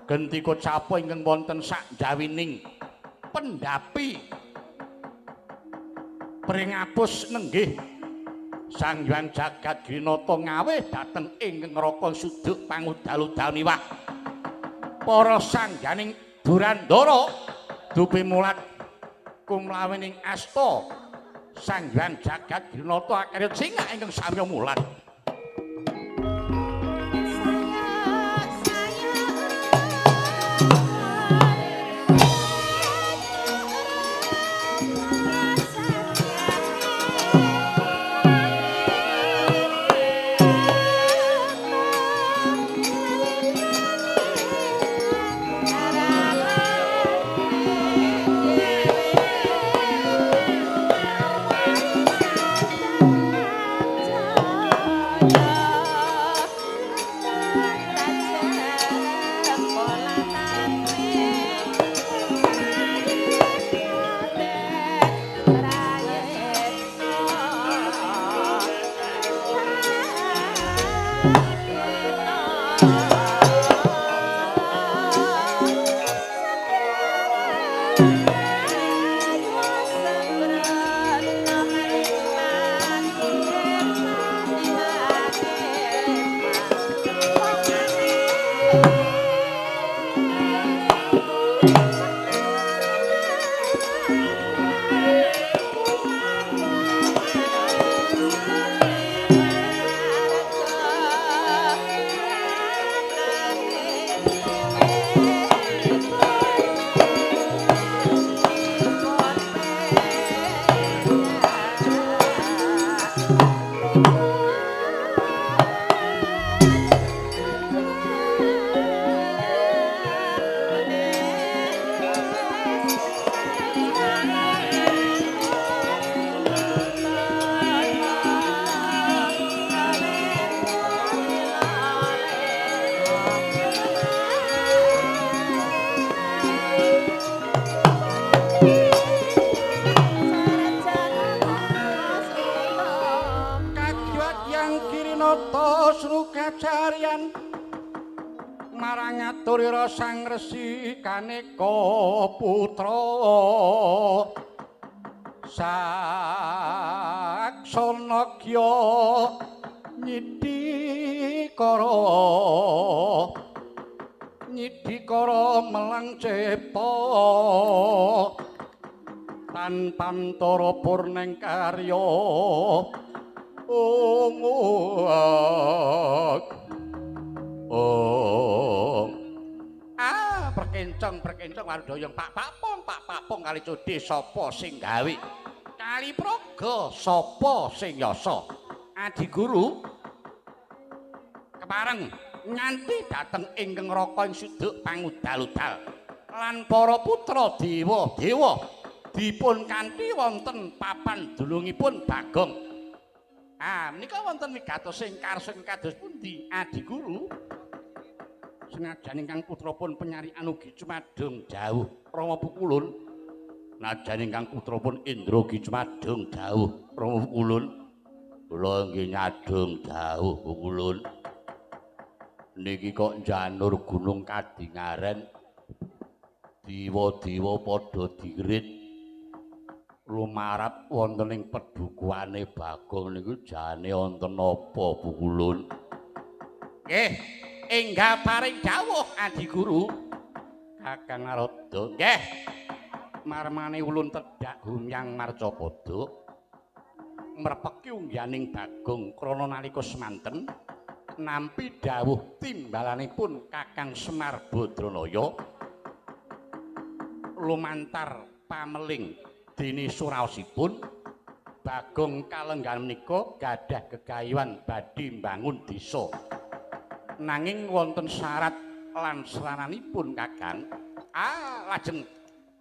genti kocapa ingkang wonten sakjawining pendhapi pringapus nenggih Sang Hyang Jagat Ginata ngawih dhateng ing neraka suduk pangudal-udal miwah para sangganing Durandara dupi mulat kumlawening asta Sang Hyang Jagat Ginata akarya singak ingkang samya mulat. Marang Sang Resi Kaneka putra Saksanagya Nyidikara melang cepa tanpantara purneng karya perkencang wardoyong Pak Papong kali cudi sapa sing gawe kali praga sapa sing yasa Adi Guru kepareng nganti dhateng ing neraka ing suduk pangudal-udal lan para putra dewa-dewa dipun kanthi wonten papan dulungipun Bagong. Menika wonten wigatos sing karsa kados pundi Adi Guru? Senajan ingkang putrapun penyarian ugi cumadung dawuh Rama Pukulun. Najan ingkang putrapun Indra ugi cumadung dawuh Rama Pukulun. Kula nggih nyadung dawuh Pukulun. Niki kok janur Gunung Kadingaren dewa-dewa padha dirit lumarap wonten ing pedhukuane Bagong niku jane wonten apa Pukulun? Nggih, enggak paring dawuh Adi Guru. Kakang Narada. Nggih. Marmane ulun tedhak Humyang Marcapada mrepeki ungganing Bagong krana nalika semanten nampi dawuh timbalanipun Kakang Semar Badranaya lumantar pameling dene suraosipun Bagong kalenggan menika gadah gegayuhan badhe mbangun desa. Nanging wonten syarat lan srananipun Kakang. Lajeng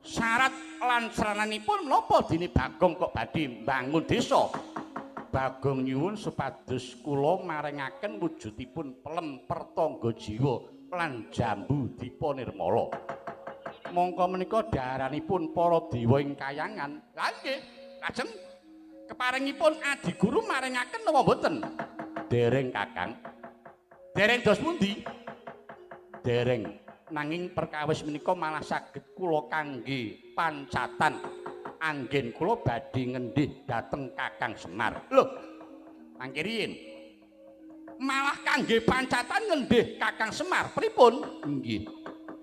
syarat lan srananipun menapa dene Bagong kok badhe mbangun desa? Bagong nyuwun supados kula maringaken wujudipun pelem pertangga jiwa lan jambu dipa nirmala. Mongko menika daharanipun para dewa ing kayangan. Lah nggih, lajeng keparingipun Adi Guru maringaken napa mboten? Dereng Kakang. Dereng dos pundi? Dereng nanging perkawis menika malah saged kula kangge pancatan anggen kula badhe ngendih dhateng Kakang Semar. Lho, mangke riyin malah kangge pancatan ngendih Kakang Semar pripun? Nggih.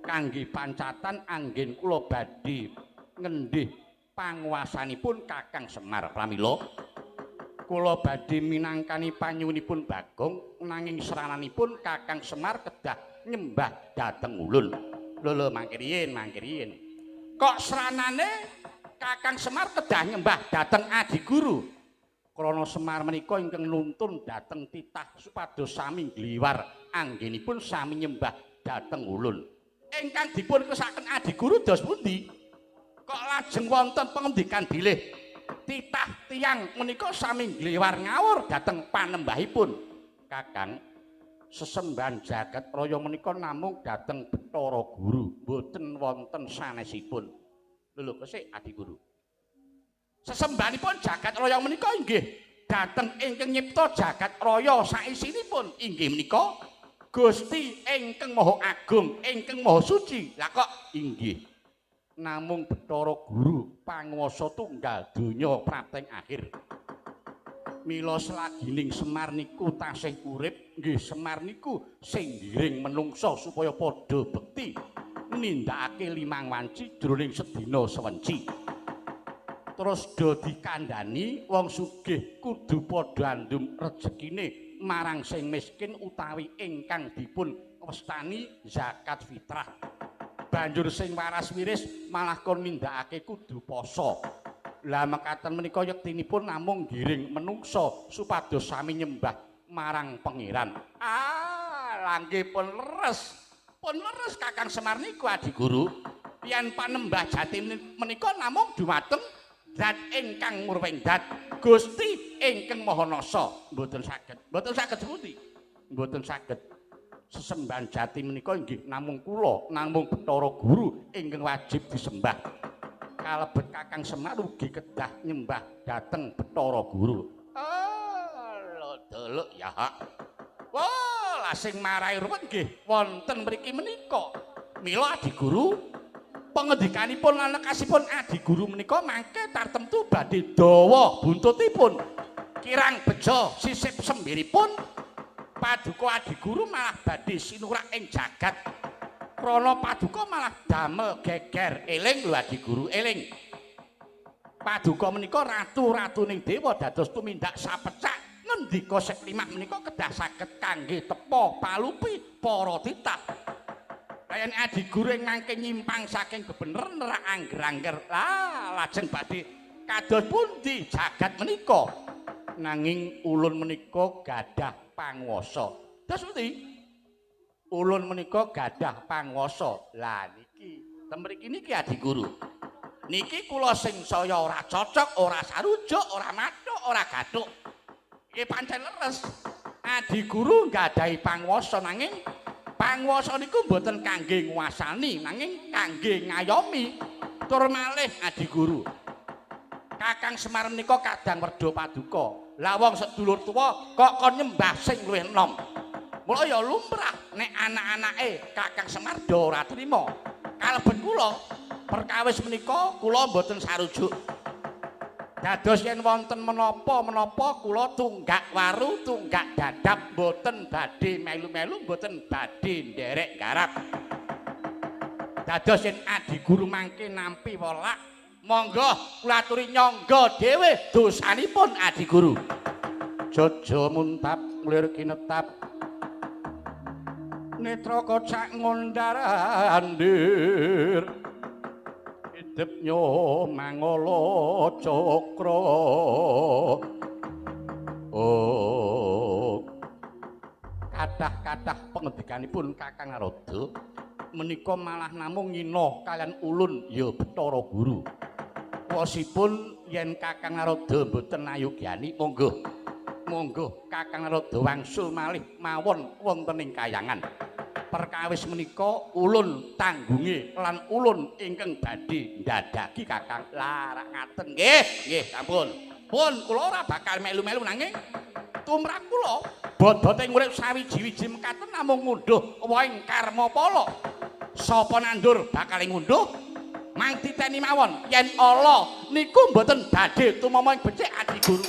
Kangge pancatan anggen kula badhe ngendih panguwasanipun Kakang Semar pramila kula badhe minangkani panyuwunipun Bagong nanging serananipun Kakang Semar kedah nyembah dhateng ulun. Lho mangke riyin. Kok seranane Kakang Semar kedah nyembah dhateng Adi Guru? Krana Semar menika ingkang nuntun dhateng titah supados sami ngliwar anggenipun sami nyembah dhateng ulun. Ingkang dipun kesaken Adi Guru dos pundi? Kok lajeng wonten pangendikan bilih titah tiyang menika sami ngliwar ngawur dhateng panembahipun. Kakang, sesembahan jagat raya menika namung dhateng Bathara Guru, boten wonten sanesipun. Lho kesik Adi Guru. Sesembahanipun jagat raya menika inggih dhateng ingkang nyipta jagat raya saisinipun inggih menika Gusti ingkang Maha Agung, ingkang Maha Suci. Lah kok inggih namung Bathara Guru panguwasa tunggal donya prateng akhir. Mila slagining Semar niku tasih urip, nggih Semar niku sing ngiring menungsa supaya padha bekti nindakake limang wanci jroning sedina sewenci. Terus do dikandhani wong sugih kudu padha andum rejekine marang sing miskin utawi ingkang dipun westani zakat fitrah. Banjur sing waras wiris malah kon nindakake kudu poso. Lah mekaten menika yektinipun namung ngiring menungsa supados sami nyembah marang pangeran. Langgih pun leres. Pun leres Kakang Semar niku Adi Guru. Yen panembah jati menika namung dumateng zat ingkang murwengdat Gusti ingkang Maha Nasa. Mboten saged pundi? Mboten saged. Sesembahan jati menika inggih namung kula, namung Bathara Guru ingkang wajib disembah. Kalebet Kakang Semar ugi kedah nyembah dhateng Bathara Guru. Lho delok ya. Wah, lah sing marai ruwet nggih wonten mriki menika. Mila Adi Guru pangendikanipun lanekasipun Adi Guru menika mangke tartemtu badhe dawa buntutipun. Kirang beja sisip sembiripun Paduka Adi Guru malah badhe sinurak ing jagat. Krana Paduka malah damel geger. Eling lho Adi Guru, eling. Paduka menika ratu-ratuning dewa dados tumindak sapecak. Ngendika Seklimah menika kedah saged kangge tepa palupi para titah. Kayan Adi Guru ing mangke nyimpang saking bebener nerak angger-angger. Lajeng badhe kados pundi jagat menika. Nanging ulun menika gadah panguwasa. Terus pundi? Ulun menika gadah panguwasa. Lah niki, temriki niki Adi Guru. Niki kula sing saya ora cocok, ora sarujuk, ora mathuk, ora gathuk. Iki pancen leres. Adi Guru nggadahi panguwasa nanging panguwasa niku mboten kangge nguasani nanging kangge ngayomi. Tur malih Adi Guru. Kakang Semar menika kadang werda Paduka. Lah wong sedulur tuwa kok kon nyembah sing luwih enom. Mula ya lumrah nek anak-anake Kakang Semar do ora trima. Kalebet kula perkawis menika kula mboten sarujuk. Dados yen wonten menapa-menapa kula tunggak waru, tunggak dadap, mboten badhe melu-melu, mboten badhe nderek garap. Dados yen Adi Guru mangke nampi wolak, monggo kula aturi nyangga dhewe dosanipun Adi Guru. Jaja muntap nglir kinetap netra kocak ngondarandir idepnya mangala cakra. Kathah-kathah pangendikanipun Kakang Narada menika malah namung ngina kalian ulun ya Bathara Guru. Wasipun yen Kakang Narada mboten ayogyani monggo Kakang Narada wangsul malih mawon wonten ing kayangan. Perkawis menika ulun tanggunge lan ulun ingkang badhe ndadaki Kakang. Lah rak ngaten nggih sampun. Pun kula ora bakal melu-melu nanging tumrap kula bodote urip sawiji-wiji mekaten namung ngunduh wahing karma pala. Sapa nandur bakal ngunduh mang titeni mawon yen ala niku mboten badhe tumama ing becik Adi Guru.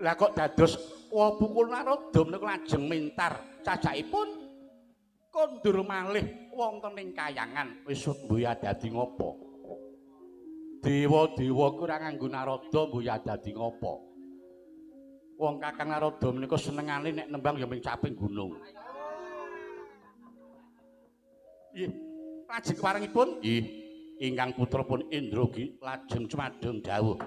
Lah kok dados Pukul Narodom niku lajeng mintar cacahipun kondur malih wonten ing kayangan wis mbuya dadi ngopo? Dewa-dewa kurang nganggo Narada mbuya dadi ngopo? Wong Kakang Narada menika senengane nek nembang ya ming caping gunung. Nggih, lajeng keparengipun nggih ingkang putra pun Indra lajeng cumadeng dawuh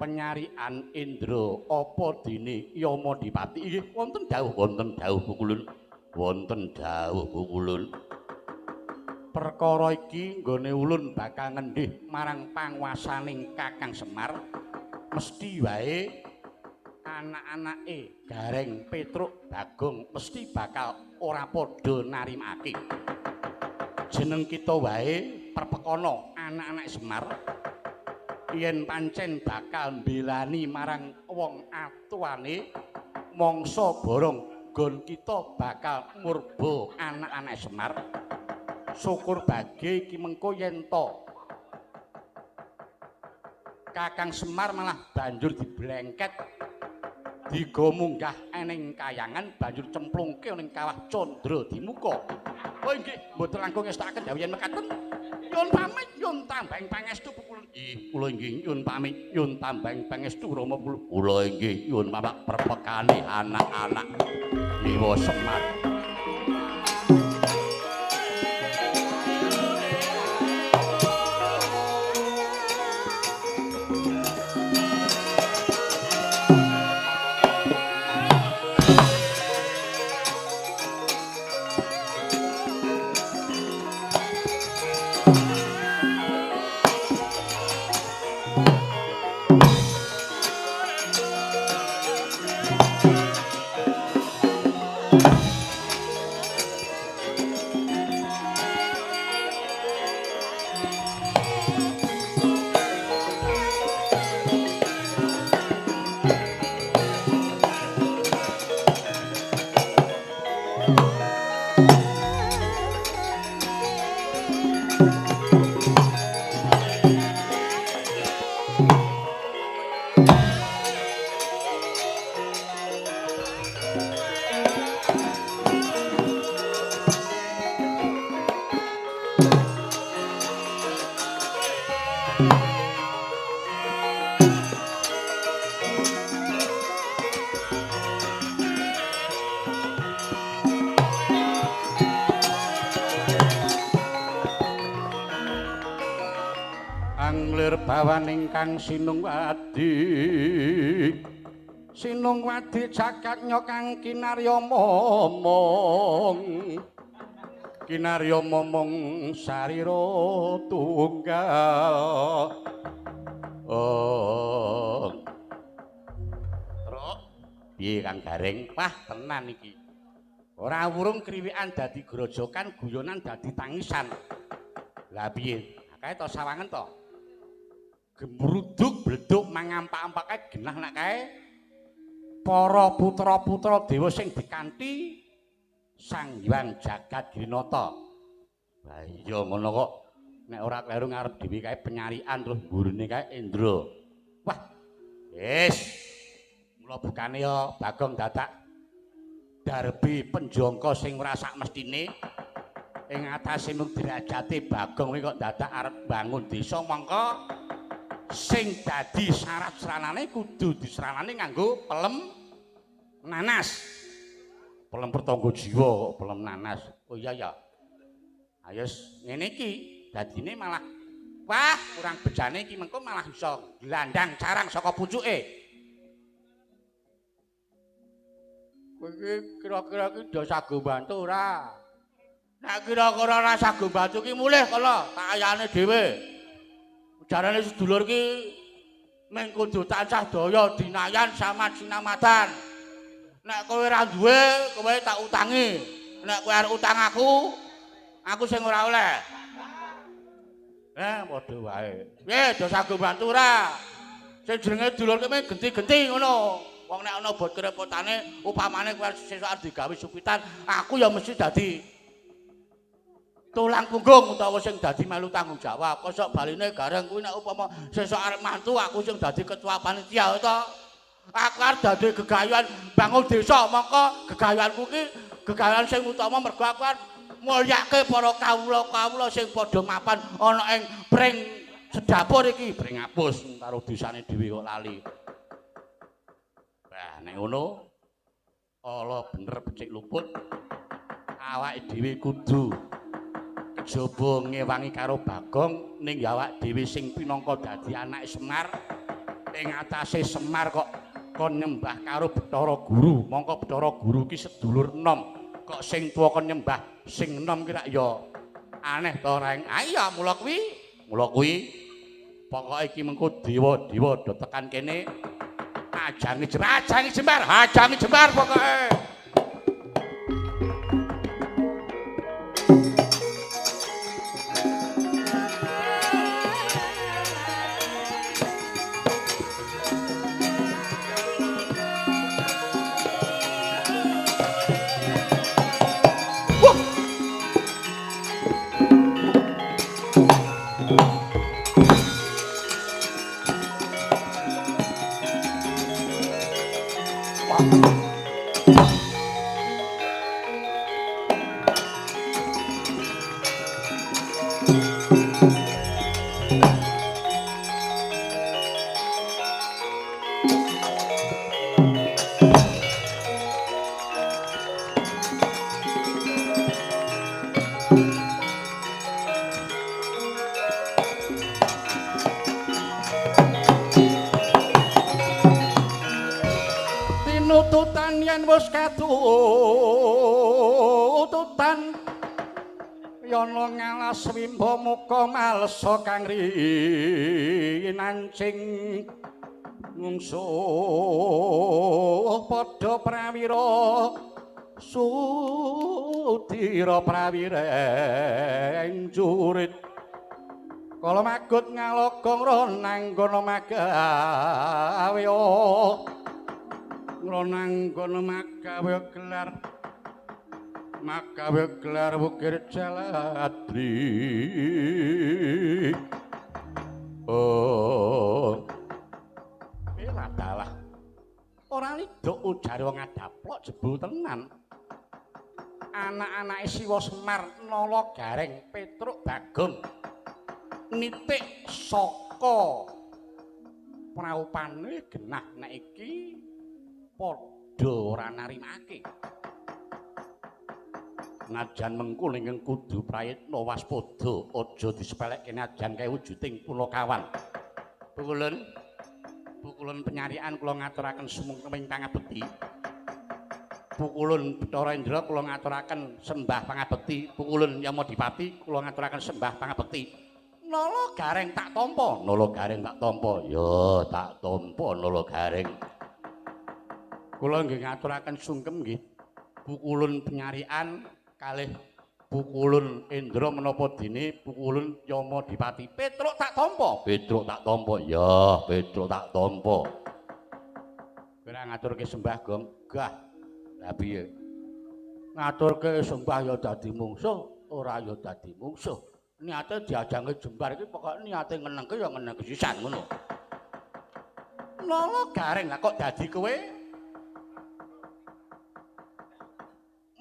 penyarian Indra apa dene Yamadipati nggih wonten dawuh Pukulun wonten dawuh Pukulun perkara iki nggone ulun bakal ngendhih marang panguwasaning Kakang Semar mesti wae anak-anake Gareng Petruk Bagong mesti bakal ora padha narimake jeneng kita wae perpekono anak-anak Semar yen pancen bakal mbelani marang wong atuwane mangsa borong nggon kita bakal murba anak-anak Semar syukur bage iki mengko yen to Kakang Semar malah banjur diblengket diga munggah ening kayangan banjur cemplungke ning kawah Candra Dimuka. Oh nggih mboten langkung ngestakaken dawuh yen mekaten nyuwun pamit nyuwun tambahing pangestu Pukulun. Nggih, kula inggih nyuwun pamit nyuwun tambahing pangestu Rama kula inggih nyuwun pamit perpekane anak-anak Dewa Semar. Bawan ingkang Sinungwadi Sinungwadi jagatnya kang kinarya momong kinarya momong sarira tunggal oh Truk piye Kang Gareng wah tenan iki ora wurung kriwikan dadi grojokan guyonan dadi tangisan lah piye kae to sawangen to gembruduk bleduk mangampak-ampake genah nak kae para putra-putra dewa sing dikanthi Sang Hyang Jagat Grinata. Lah iya ngono kok nek ora kleru ngarep dhewe kae penyarian terus mburine kae Indra. Wah. Wis. Mula bukane ya Bagong dadak darbi penjangka sing ora sak mestine ing atase mung derajate Bagong kuwi kok dadak arep bangun desa mangka sing dadi syarat seranane kudu diseranane nganggo pelem nanas. Pelem pertangga jiwa kok pelem nanas. Oh iya ya. Ayo ngene iki dadine malah wah kurang bejane iki mengko malah iso glandang carang saka pucuke. Kowe iki kira-kira iki do sago bantu ora? Nek kira-kira ora sago bantu ki mulih kala tak ayane dhewe. Jarane sedulur ki mung kudu tansah daya dinayan sama sinamatan. Nek kowe ora duwe, kowe tak utangi. Nek kowe arep utang aku sing ora oleh. Padha wae. Piye do sago bantu ora? Sing jenenge dulur ki mung genti-genti ngono. Wong nek ana bot kerepotane upamane kowe sesuk arep digawe supitan, aku ya mesti dadi tulang punggung utawa sing dadi melu tanggung jawab. Kosok baline gareng kuwi nek upama sesuk arep mantu aku sing dadi ketua panitia to. Aku arep dadi gegayuhan bangun desa, mongko gegayuhanku ki gegayuhan sing utama mergo aku arep mulyake para kawula-kawula sing padha mapan ana ing pring sedapur iki, pring apus karo desane dhewe kok lali. Wah, nek ngono ala bener becik luput awake dhewe kudu kejaba ngewangi karo Bagong ning awake dhewe sing pinangka dadi anake Semar ing atase Semar kok kon nyembah karo Bathara Guru. Mongko Bathara Guru ki sedulur enom kok sing tuwa kon nyembah sing enom ki rak ya aneh to reng. Iya mula kuwi pokoke iki mengko dewa-dewa do tekan kene ajange jembar pokoke. Tinututan yen wis katututan yana ngalas wimba muka malesa kang rinancing ngungsuh padha prawira sudira prawireng jurit kala magut ngalogong ronanggono magawe ronanggono magawe gelar bukir jaladri. Ora dalah ora lidok ujare wong adaplok jebul tenan. Anak-anake Siwa Semar Nala Gareng Petruk Bagong nitik saka praupane genah nek iki padha ora narimake. Najan mengko ning kudu prayitna waspada aja disepelekke najan kae wujuding Pulakawan. Pukulun penyarian kula ngaturaken sumengkeming pangabekti. Pukulun Bathara Indra kula ngaturaken sembah pangabekti. Pukulun Yamadipati kula ngaturaken sembah pangabekti. Nala Gareng tak tampa. Nala Gareng tak tampa. Ya tak tampa Nala Gareng. Kula nggih ngaturaken sungkem nggih. Pukulun penyarian kalih Pukulun Indra menapa dene Pukulun Yamadipati. Petruk tak tampa. Petruk tak tampa. Ya, Petruk tak tampa. Kira ngaturke sembah Gong. Gah. Lah piye? Ngaturke sembah ya dadi mungsuh, ora ya dadi mungsuh. Niate diajange jembar iki pokoke niate ngenengke ya ngenengke sisan ngono. Nala Gareng lah kok dadi kowe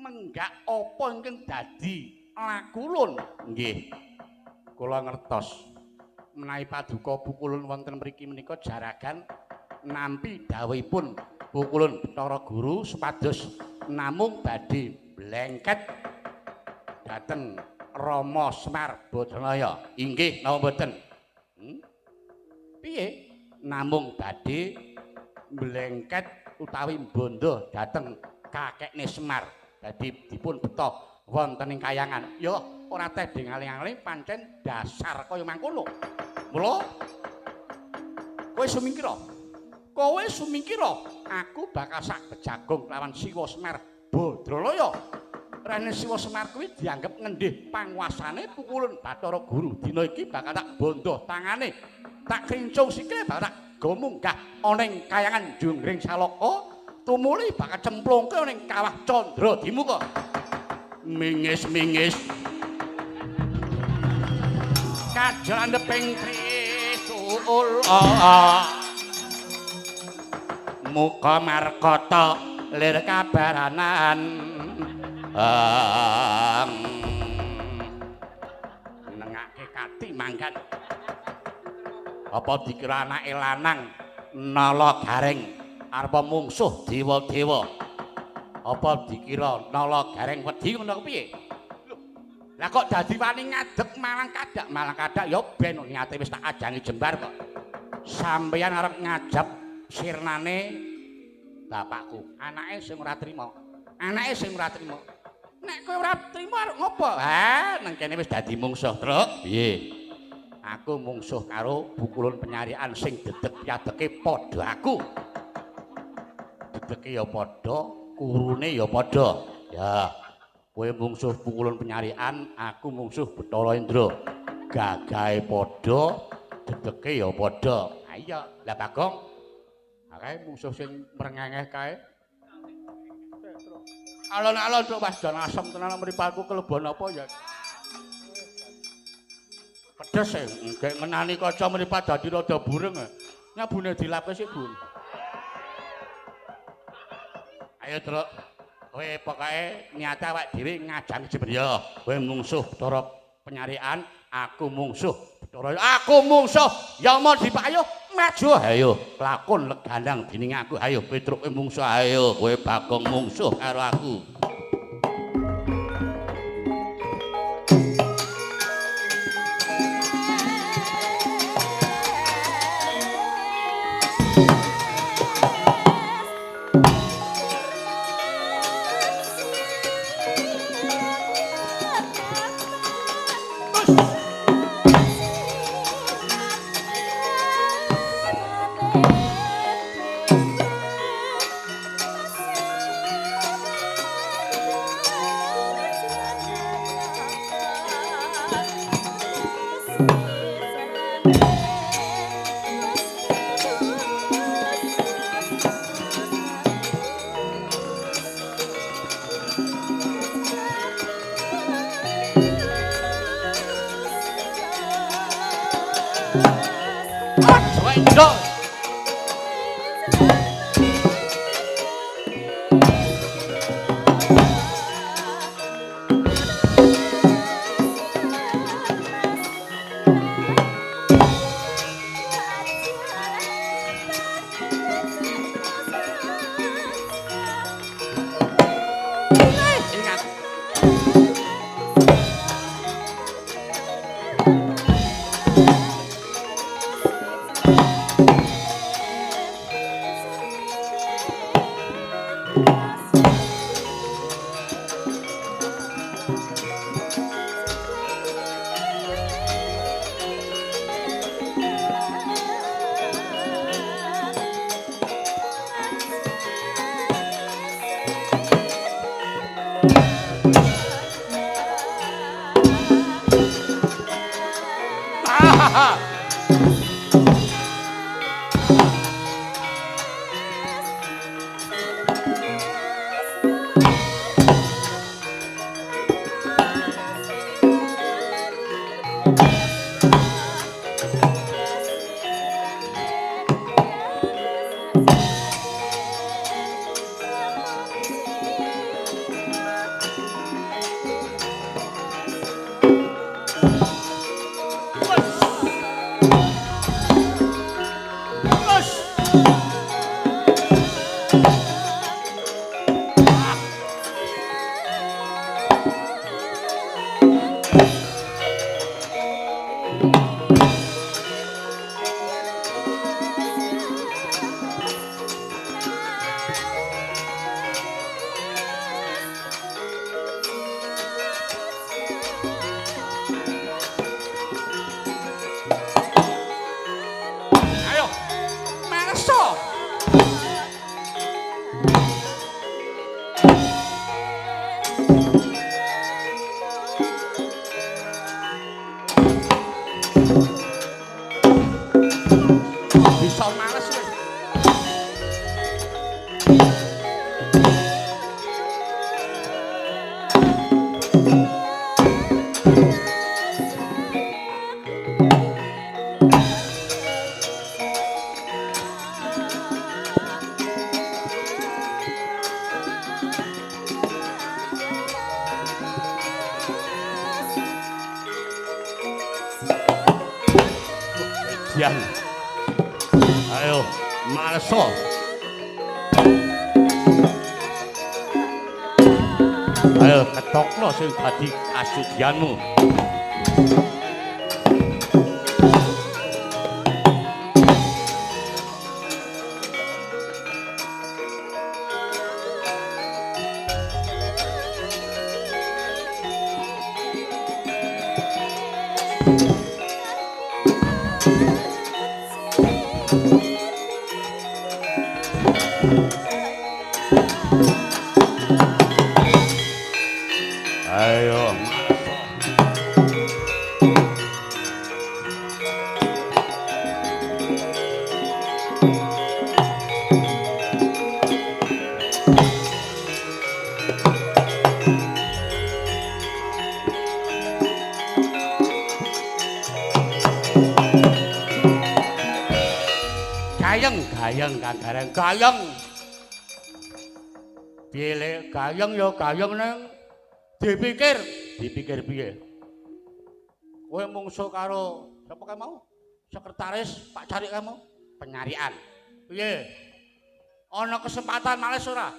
menggak apa ingkang dadi lakulun? Nggih. Kula ngertos menawi paduka Pukulun wonten mriki menika jaragan nampi dawuhipun Pukulun Bathara Guru supados namung badhe blengket dhateng Rama Semar Badanaya. Inggih napa mboten? Piye? Namung badhe blengket utawi bondo dhateng kakekne Semar. Dadi dipun beto wonten ing kayangan. Ya ora teh dingaling-aling pancen dasar kaya mangkono. Mula kowe sumingkira. Kowe sumingkira aku bakal sak bejagung lawan Siwa Semar Badralaya. Rene Siwa Semar kuwi dianggep ngendih panguasane pukulun Bathara Guru. Dina iki bakal tak bondo tangane. Tak krincung sikile bakal tak go munggah ana ing kayangan Junggring Saloka. Tumuli bakal cemplungke ana ing kawah Candra Dimuka. Mingis-mingis kajandeping Trisuul muka markata lir kabaranan nengake kati mangkat apa dikira anake lanang nala gareng arep mungsuh dewa-dewa apa dikira nala gareng wedi ngono piye lah kok dadi wani ngadeg malang kadak ya ben niate wis tak ajangi jembar kok sampeyan arep ngajab sirnane bapakku anake sing ora trima nek kowe ora trima arep ngopo ha nang kene wis dadi mungsuh truk piye aku mungsuh karo pukulun penyarian sing dedeg piadeke padha aku dedeke ya padha kurune ya padha ya kowe mungsuh pukulun penyarian aku mungsuh Bathara Indra gagahe padha dedeke ya padha ha iya lah Bagong kae mungsuh sing mrengengeh kae alon-alon tok Mas jan asem tenan mripatku kelebon apa ya pedes e nggih ngenani kaca mripat dadi rada bureng nyabune dilapis Bu ayo Truk kowe pokoke niate awak dhewe ngajang Jembrya kowe mungsuh Bathara penyarian aku mungsuh Bathara aku mungsuh ya mau dipayuh maju ayo lakon legandang dening aku ayo Petruk kowe mungsuh ayo kowe Bagong mungsuh karo aku Bisa males wis. Dian. Ayo, maleso. Ayo ketokno sing dadi kasudianmu. Ayo, gayeng kagareng gayeng. Piye le gayeng ya gayeng neng dipikir piye? Kowe mungsuh karo sapa kae mau? Sekretaris Pak Carik kamu? Penyarian. Piye? Ana kesempatan males ora?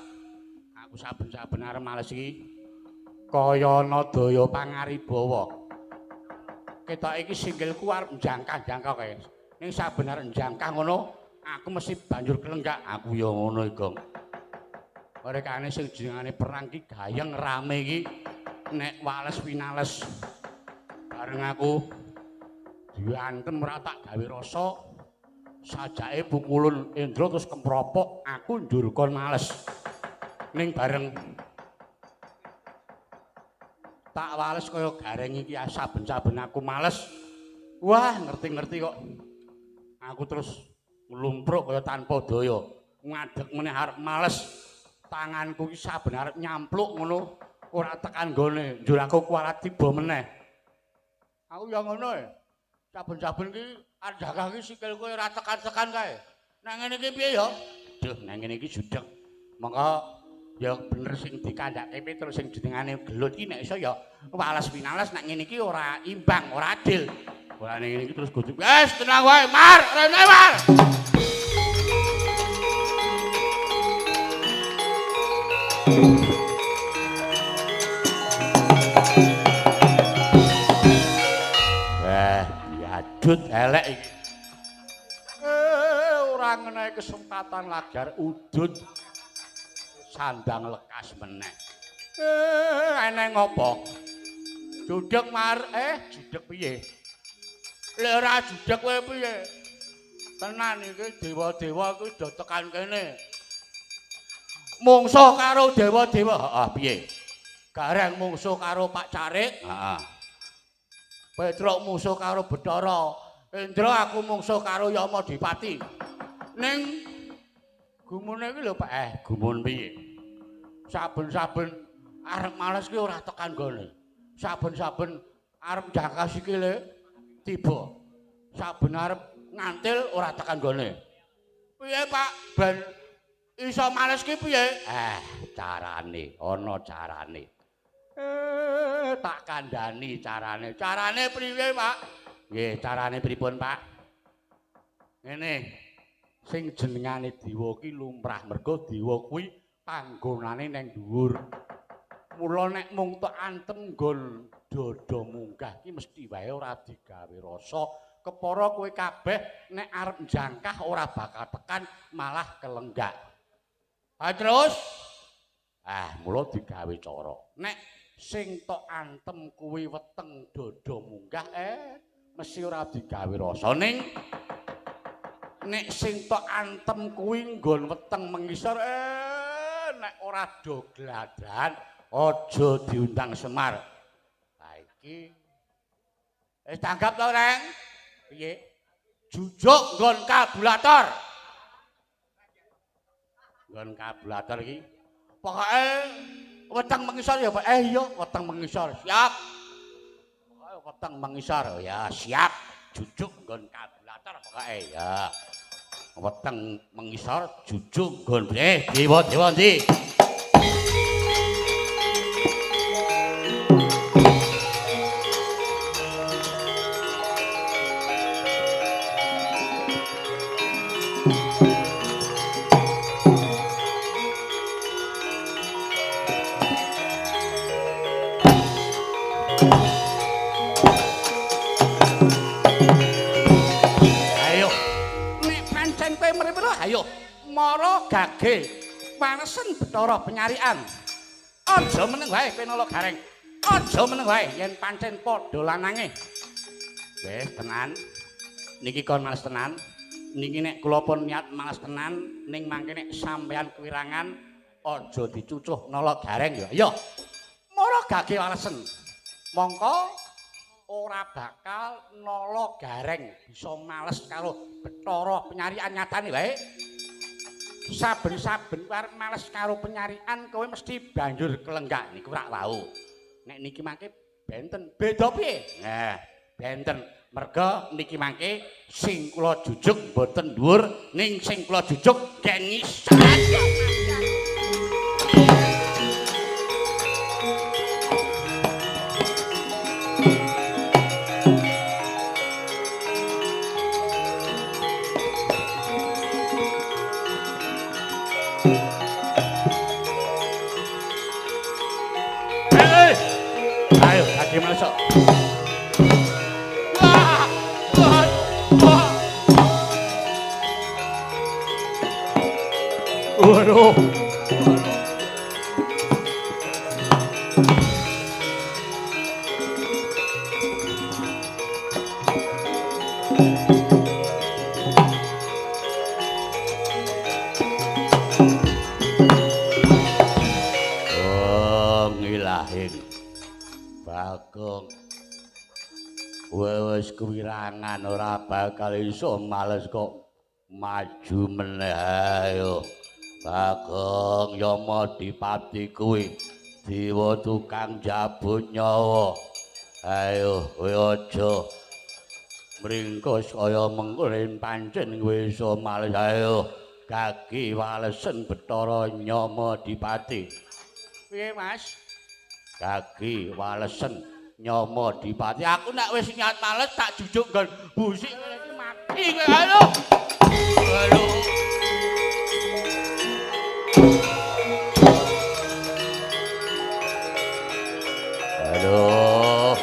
Aku saben-saben arep males iki kaya ana daya pangaribawa. Ketok iki sikilku arep njangkah-jangkah kae. Ning saben arep njangkah ngono, aku mesti banjur kelenggak. Aku ya ngono iki, Gong. Rekane sing jenengane perang ki gayeng rame iki nek wales winales bareng aku diantem ora tak gawe rasa sajake pukulun Endra terus kempropok aku njur kon males ning bareng tak wales kaya gareng iki saben-saben aku males wah ngerti-ngerti kok aku terus nglumpruk kaya tanpa daya ngadeg meneh arep males tanganku iki saben arep nyampluk ngono ora tekan gone njur aku kualat tiba meneh aku ya ngono e saben-saben iki andhakah iki sikilku ora tekan-tekan kae nek ngene iki piye ya duh nek ngene iki judeg mongko ya bener sing dikandhake terus sing jenengane gelut iki nek iso ya wales winales nek ngene iki ora imbang ora adil ora nek ngene iki terus kudu wis tenang wae mar rene mar diadut elek iki. Ora ngenehi kesempatan lagar udut sandang lekas meneh. Eneng ngopo? Judeg mar judeg piye? Lek ora judeg kowe piye? Tenan iki dewa-dewa kuwi do tekan kene. Mungsuh karo dewa-dewa, heeh piye? Gareng mungsuh karo Pak Carik, heeh. Petruk mungsuh karo Bathara. Indra aku mungsuh karo Yama Dipati. Ning gumune iki lho Pak, gumun piye? Saben-saben arep males ki ora tekan gone. Saben-saben arep jangka sikile tiba. Saben arep ngantil ora tekan gone. Piye Pak? Ben iso males ki piye? Carane, ana carane. Tak kandhani carane. Carane priye, Pak? Nggih, carane pripun, Pak? Ngene. Sing jenengane dewa ki lumrah mergo dewa kuwi panggonane ning dhuwur. Mula nek mung tok antem nggon dada munggah ki mesti wae ora digawe rasa. Kepara kowe kabeh nek arep njangkah ora bakal tekan malah kelenggak. Terus mula digawe cara. Nek sing tok antem kuwi weteng dada munggah mesti ora digawe rasa ning nek sing tok antem kuwi nggon weteng mengisor nek ora do gladan aja diundang Semar. Lah iki Tanggap to, Reng. Piye? Jujuk nggon kabulator. Nggon kabulator iki pokoke weteng mengisor ya, Pak. Iya, weteng mengisor. Siap. Pokoke weteng mengisor. Ya, siap. Jujuk nggon kabulator pokoke ya. Weteng mengisor jujuk nggon dewa-dewa ndi? Ayo mara gage panesen Bathara penyarian. Aja meneng wae kowe nolak gareng. Aja meneng wae yen pancen padha lanange. Weh, tenan. Niki kon males tenan. Niki nek kula pun niat males tenan ning mangke nek sampean kewirangan aja dicucuh nolak gareng ya. Ayo. Mara gage walesen. Mongko ora bakal nolo gareng bisa males karo Bathara penyarian nyatane wae. Saben-saben arep males karo penyarian kowe mesti banjur kelenggak niku rak wau. Nek niki mangke benten beda piye? Nah, benten merga niki mangke sing kula jujuk mboten dhuwur ning sing kula jujuk gengisor. Ayo, kaki masuk. Wah, wah, wah. Waduh. Oh, ngilahin. Bagong wis kewirangan ora bakal iso males kok maju meneh ayo. Bagong Yama Dipati kuwi dewa tukang jabut nyawa. Ayo kowe aja mringkos kaya mengkolen pancen kowe iso males ayo. Kaki walesen Bathara Yama Dipati. Piye, Mas? Kaki walesen Yama Dipati. Aku nek wis niat males tak jujuk nggon busik iki mati kowe. Ayo. Ayo. Aduh.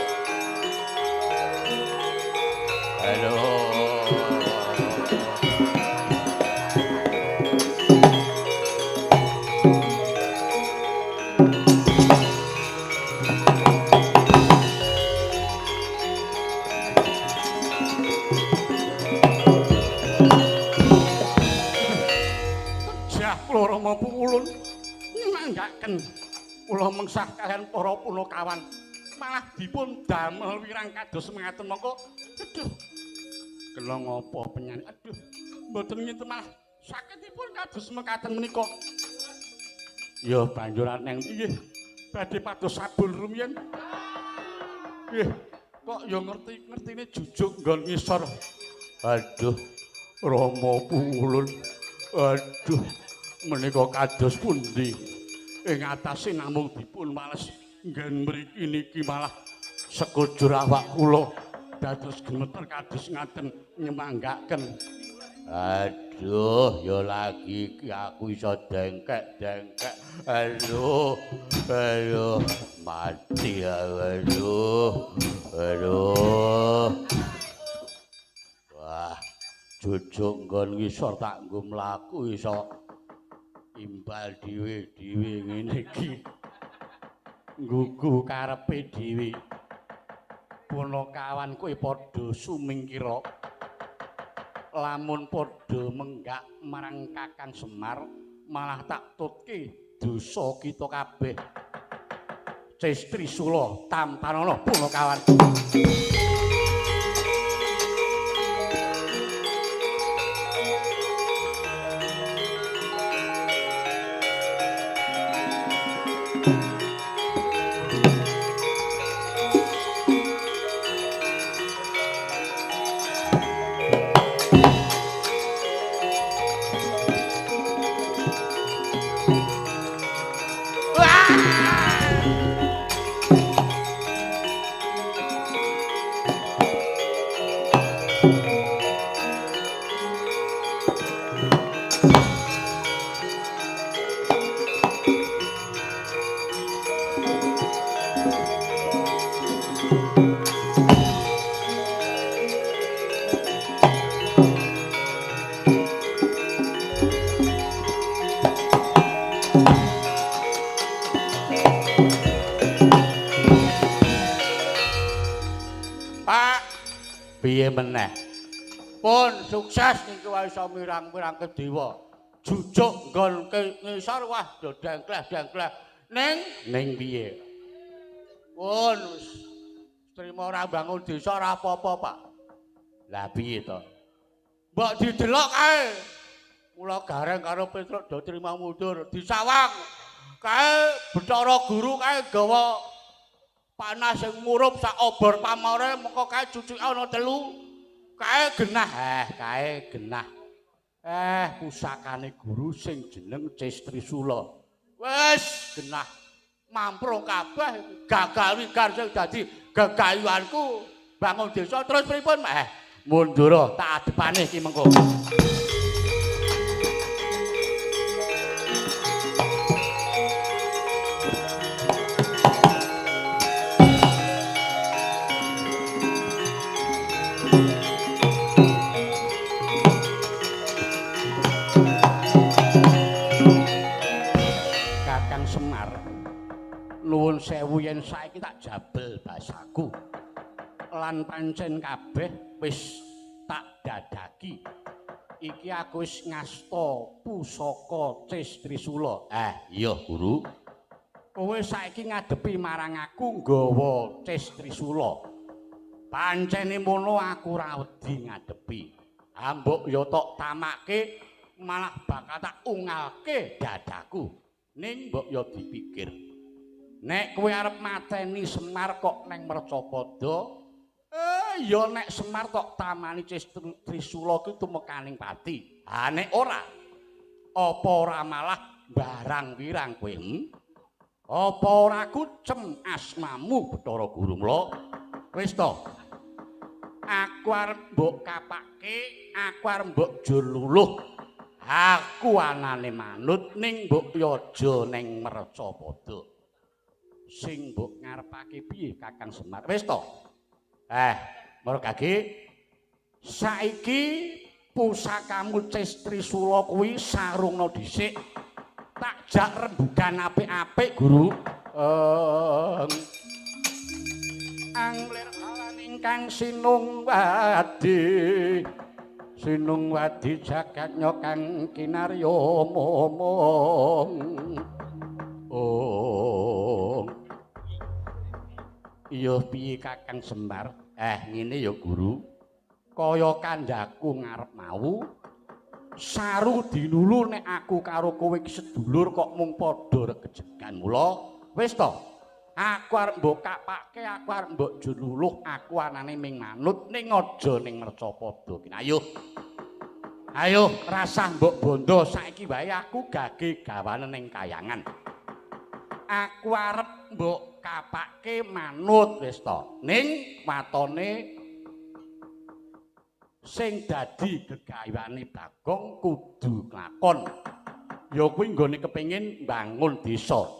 Aduh. Jah kula Rama Puwulun manggaken kula mengsah kalian para punakawan malah dipun damel wirang kados mengaten mongko aduh kula ngapa penyanyi aduh mboten ngenten malah sakitipun kados mekaten menika ya banjuran neng piye badhe pados sabun rumiyin nggih kok ya ngerti-ngertine jujuk nggon ngisor aduh Rama Puwulun aduh menika kados pundi ing atase namung dipun males nggen mriki niki malah sekujur awak kula dados gemeter kados ngaten nyemanggaken. Aduh, ya lagi iki aku iso dengkek-dengkek. Aduh, aduh, mati aduh. Aduh. Wah, jujuk nggon ngisor tak nggo mlaku iso imbal dhewe-dhewe ngene iki. Nggugu karepe dhewe. Punakawan kowe padha sumingkira. Lamun padha menggak marang Kakang Semar malah tak tutke dosa kita kabeh. Cestri Sula tampanana punakawan. Piye meneh? Pun sukses niku wae iso mirang-mirang kedewa. Jujuk nggon ngisor wah do dengkleh-dengkleh. Ning piye? Pun wis trima ora bangun desa ora apa-apa, Pak. Lah piye to? Mbok didelok kae. Mula gareng karo Petruk do trima mundur disawang. Kae Bathara Guru kae gawa panas sing murup sak obor pamore mengko kae cucuke ana 3. Kae genah, kae genah. Pusakane guru sing jeneng Cis Trisula. Wis genah. Mamprung kabeh gagal wigar sing dadi gegayuhanku bangun desa terus pripun? Mundur tak adepane iki mengko. Nuwun sewu yen saiki tak jabel basaku lan pancen kabeh wis tak dadaki iki aku wis ngasta pusaka Cis Trisula. Iya Guru, kowe saiki ngadepi marang aku nggawa Cis Trisula. Pancene mono aku ora wedi ngadepi. Mbok ya tok tamake malah bakal tak ungalke dadaku. Ning mbok ya dipikir nek kowe arep mateni Semar kok neng Mercapada, ya nek Semar kok tamani Cis Trisula ki tumekaning pati. Nek ora, apa ora malah barang wirang kowe? Apa ora kucem asmamu Bathara Guru mula? Wis to. Aku arep mbok kapake, aku arep mbok jululuh. Aku anane manut ning mbok ya aja neng Mercapada. Sing mbok ngarepake piye Kakang Semar? Wis to. Margage saiki pusakamu Cis Trisula kuwi sarungna dhisik. Tak jak rembugan apik-apik, Guru. Anglir alan ingkang sinungwadi. Sinungwadi jagatnya kang kinarya momong. Iya piye Kakang Semar? Ngene ya Guru. Kaya kandhaku ngarep mau, saru dinulu nek aku karo kowe iki sedulur kok mung padha regejegan. Mula wis to. Aku arep mbok kapake, aku arep mbok jululuh, aku anane ming manut ning aja ning Mercapada. Ayo. Ayo rasah mbok bondo saiki wae aku gage gawane ning kayangan. Aku arep mbok kapake manut wis to. Ning watone sing dadi gegayuhane Bagong kudu nglakon. Ya kuwi nggone kepengin mbangun desa.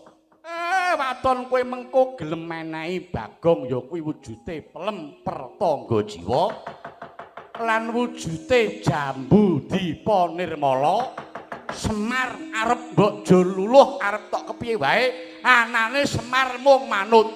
Waton kowe mengko gelem menehi Bagong ya kuwi wujude pelem pertangga jiwa lan wujude jambu dipa nirmala. Semar arep mbok jululuh arep tok kepiye wae anane Semar mung manut.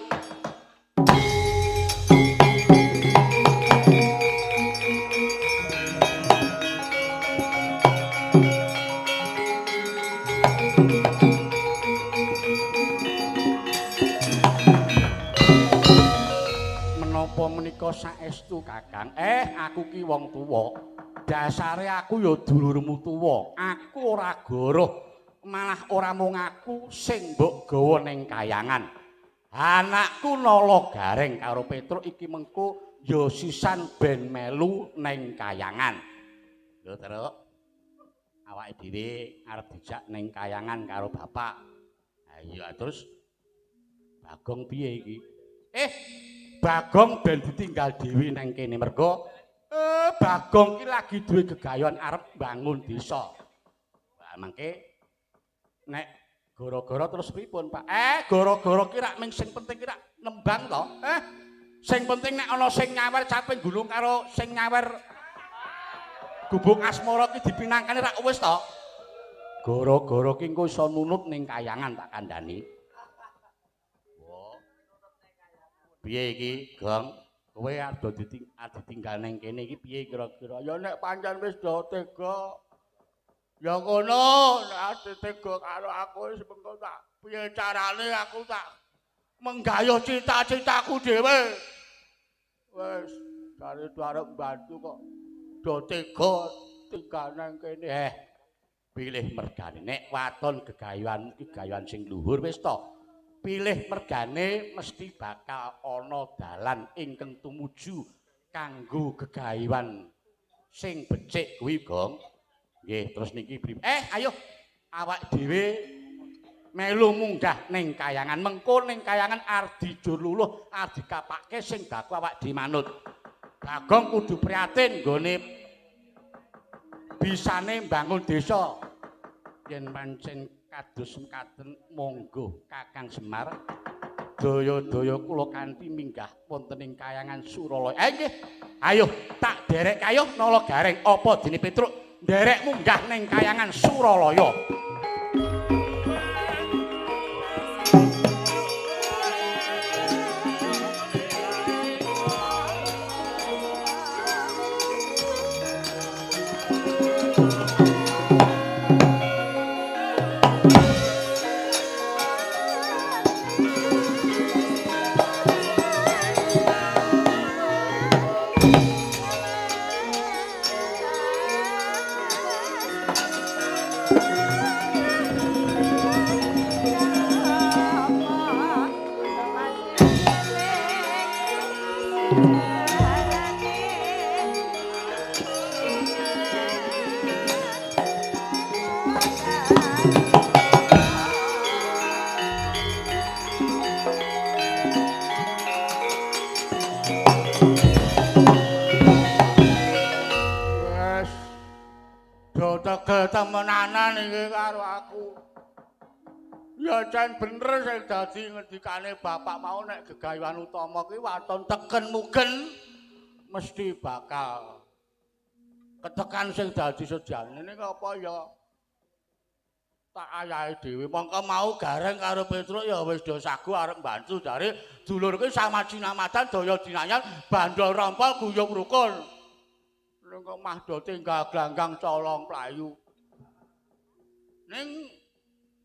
Menapa menika saestu Kakang? Aku ki wong tuwa. Dasare aku ya dulurmu tuwa. Aku ora goroh, malah ora mung aku sing mbok gawa ning kayangan. Anakku nala gareng karo Petruk iki mengko ya sisan ben melu ning kayangan. Lho, Truk. Awake dhewe arep dijak ning kayangan karo bapak. Iya, terus Bagong piye iki? Bagong ben ditinggal dhewe nang kene mergo Bagong ki lagi duwe gegayon arep bangun desa. Lah mangke nek gara-gara terus pripun, Pak? Gara-gara ki rak ming sing penting ki rak nembang to. Sing penting nek ana sing nyawer caping gulung karo sing nyawer gubuk asmara ki dipinangkane rak wis to. Gara-gara ki engko iso nunut ning kayangan tak kandhani. Piye iki, Gong? Kowe ado ditinggal ning kene iki piye kira-kira? Ya nek pancen wis do tega. Ya ngono, nek tega karo aku wis mengko tak piye carane aku tak menggayuh cita-citaku dhewe. Wis cari arep bantu kok do tega tinggal nang kene. Pilih mergane nek waton gegayuhan iki gayuhan sing luhur wis to. Pilih mergane mesti bakal ana dalan ingkang tumuju kanggo gegayuhan sing becik kuwi, Gong. Nggih, terus niki ayo awak dhewe melu munggah ning kayangan. Mengko ning kayangan arep dijur luluh, arep dikapakke sing baku awak dhewe manut. Bagong kudu prihatin nggone bisane mbangun desa. Yen pancen kados mekaten monggo Kakang Semar daya-daya kula kanthi minggah wonten ing kayangan Suralaya. Nggih. Ayo tak derek kayuh nala gareng apa dene Petruk nderek munggah ning kayangan Suralaya. Temenanan iki karo aku. Ya jan bener sing dadi ngendikane bapak mau nek gegayuhan utama kuwi waton teken mugen mesti bakal ketekan sing dadi sejane ning apa ya tak ayahe dhewe. Mongko mau gareng karo Petruk ya wis do sagu arep mbantu jare dulur kuwi sama cinamatan daya dinayan bandol rompol guyub rukun. Ning kok mah do tinggal glanggang colong playu. Ning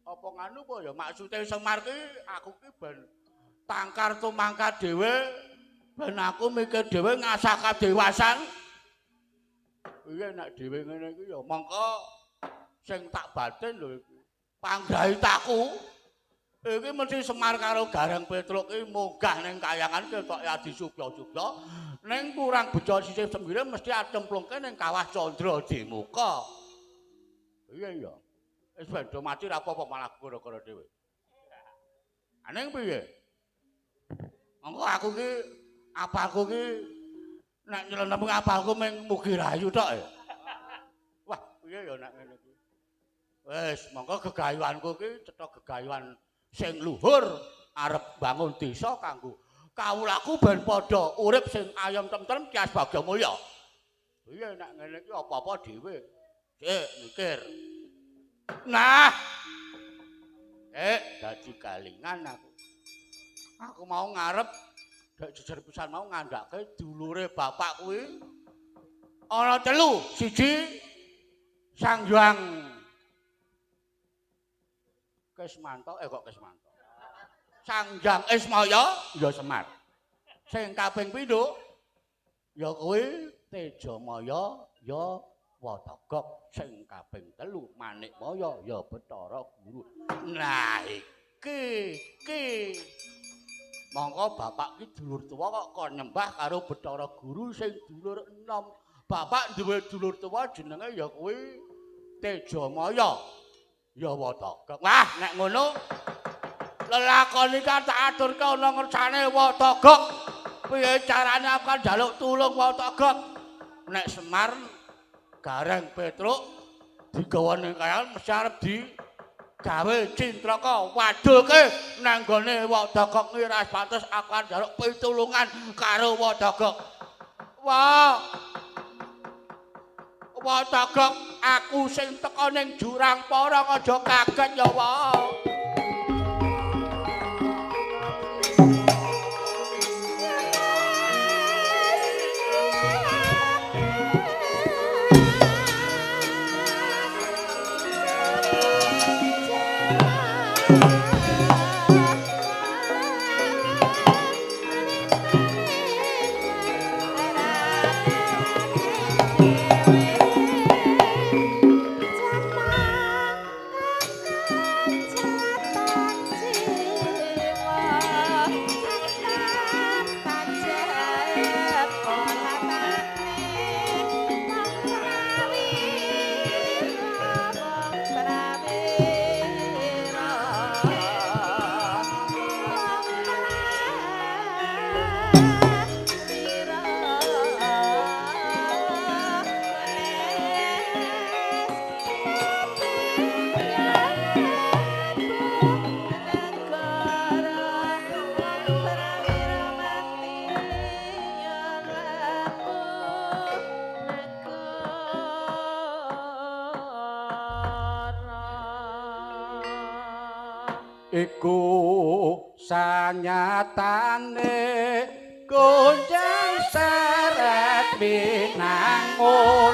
apa nganu apa ya maksude Semar ki aku ki ben tangkar tumangkat dhewe ben aku mikir dhewe ngasah kadewasan. Iya nek dhewe ngene iki ya mongko sing tak batin lho iki. Panggraitaku iki mesti Semar karo Gareng Petruk ki munggah ning kayangan ketok ya disubya-subya ning kurang bejo sisih sembire mesti acemplungke ning kawah Candra Demuka. Iya iya. Wis bendo mati ra apa-apa malah gara-gara dhewe. Aning piye? Engko aku ki apalku ki nek nyeleneng apalku mung mugi rayu tok ya. Wah, piye ya nek ngene iki. Wis, monggo gegayuhanku ki cetha gegayuhan sing luhur arep bangun desa kanggo kawulaku ben padha urip sing ayem tentrem kias bagya mulya. Piye nek ngene iki apa-apa dhewe. Sik mikir. Nah, dadi kalingan aku. Aku mau ngarep dek jejer pisan mau ngandhake dulure bapak kuwi ana telu. Siji Sang Hyang Kesmanto, kok Kesmanto. Sang Hyang Ismaya ya Semar. Sing kaping pindho ya kuwi Tejamaya ya Watagok, sing kaping telu Manikmaya ya Bathara Guru. Nah iki mongko bapak ki dulur tuwa kok kon nyembah karo Bathara Guru sing dulur enom. Bapak duwe dulur tuwa jenenge ya kuwi Tejamaya ya Watagok. Wah nek ngono lelakon iki tak aturke ana ngersane Watagok. Piye carane aku kan njaluk tulung Watagok? nek Semar gareng Petruk digawane kayan mesti arep digawe cintraka waduke nang gone Wadagok ngiras batas akan njaluk pitulungan karo Wadagok. Wah. Wadagok aku sing teka ning jurang porong aja kaget ya wah. Iku sanyatane kunjang seret binangun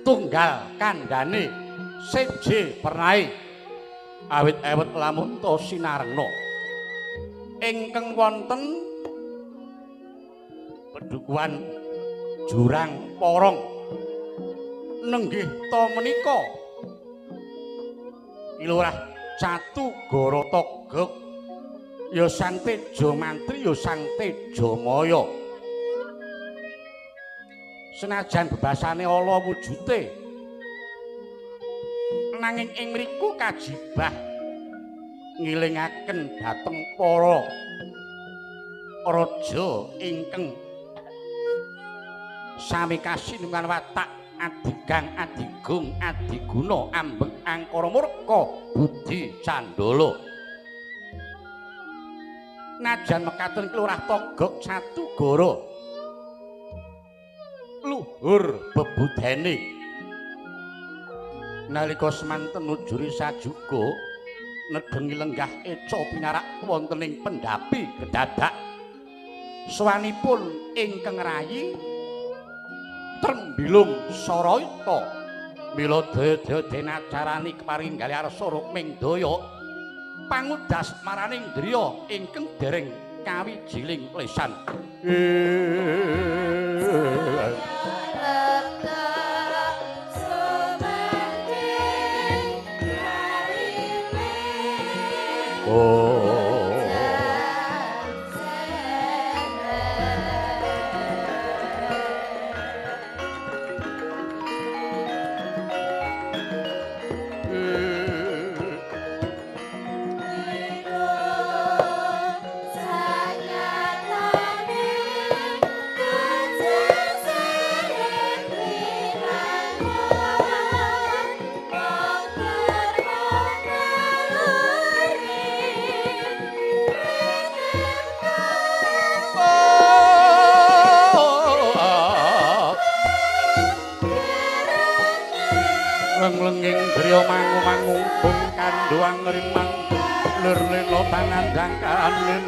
tunggal kandhane siji pernai awit-awit lamun to sinarengna ingkang wonten Pedukuhan Jurang Porong nenggih to menika Kilurah Catu Goro Togok ya Sang Tejo Mantri ya Sang Tejo Maya. Senajan bebasane ala wujute nanging ing mriku kajibah ngilingaken dhateng para raja ingkang sami kasinungan watak adigang adigung adiguna ambeng angkara murka budi candala. Najan mekaten Kelurah Togok Catugara luhur bebudene nalika semanten nujuri sajuga nedhengi lenggah eca pinarak wonten ing pendhapi gedadak sawanipun ingkang rayi Trembilung Sarayata mila daya-daya denacarani keparing gali arsa rukming daya pangudas maraning driya ingkang dereng kawijiling lesan. nanging griya mangu-mangu bung kanduang rimang lur lelo panandang kanin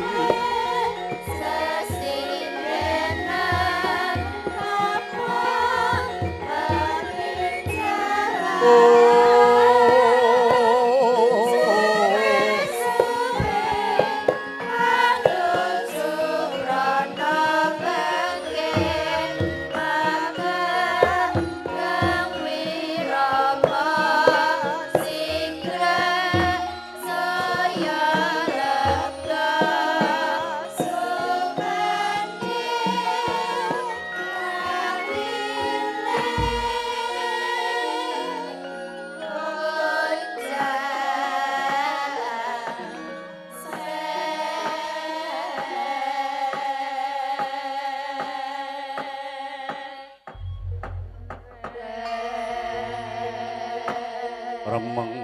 remeng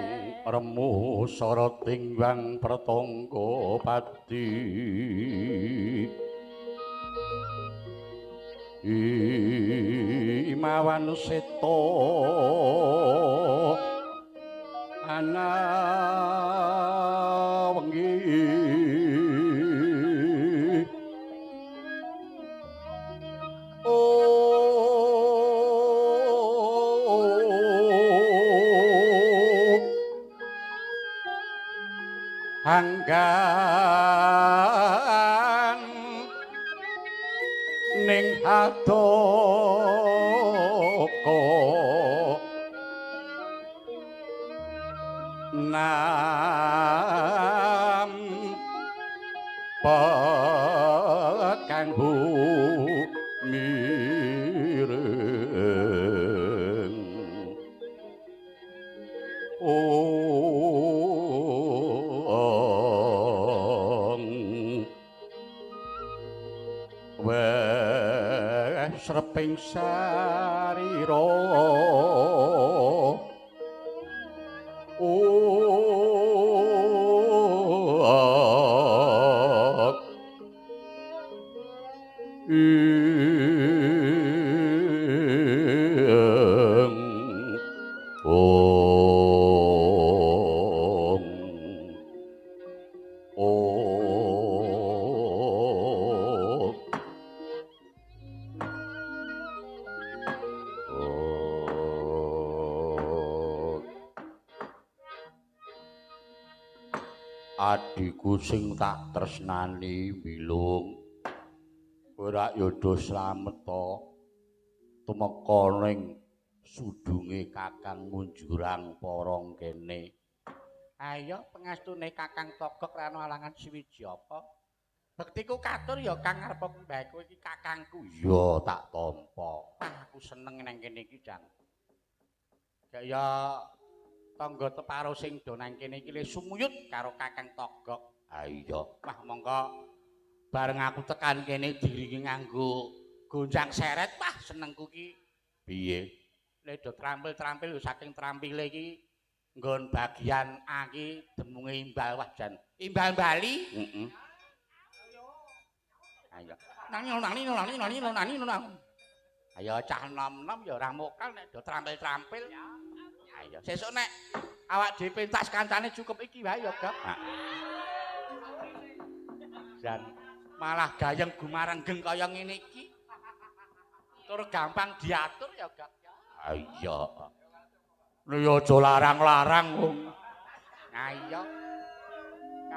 remu sorot tingbang pratangga pati imawan seta ana wengi hanggan ning adoko nam pakang mireng sreping sarira adiku sing tak tresnani milung ora yodo slamet to tumeka ning sudunge Kakang Munjurang porong kene ayo pengastune Kakang Togok rano alangan siwiji apa bektiku katur ya kang arep mbah kowe iki kakangku ya tak tampa aku seneng nang kene iki Jang ya tangga teparo sing do nang kene iki le sumuyut karo Kakang Togok. Ha iya. Wah mongko bareng aku tekan kene diringi nganggo gonjang seret. Wah senengku ki. Piye? Le do trampil-trampil saking trampile iki nggon bagian A ki demunge imbal wah jan. Imbal Bali? Heeh. Ayo. Nang. Ayo cah nom-nom ya ora mokal nek do trampil-trampil. Ayo sesuk nek awak dhewe pentas kancane cukup iki wae ya, Gap. Dan malah gayeng gumarenggeng kaya ngene iki. Tur gampang diatur ya, Gap. Ha iya. Lho ya aja larang-larang wong. Ha iya.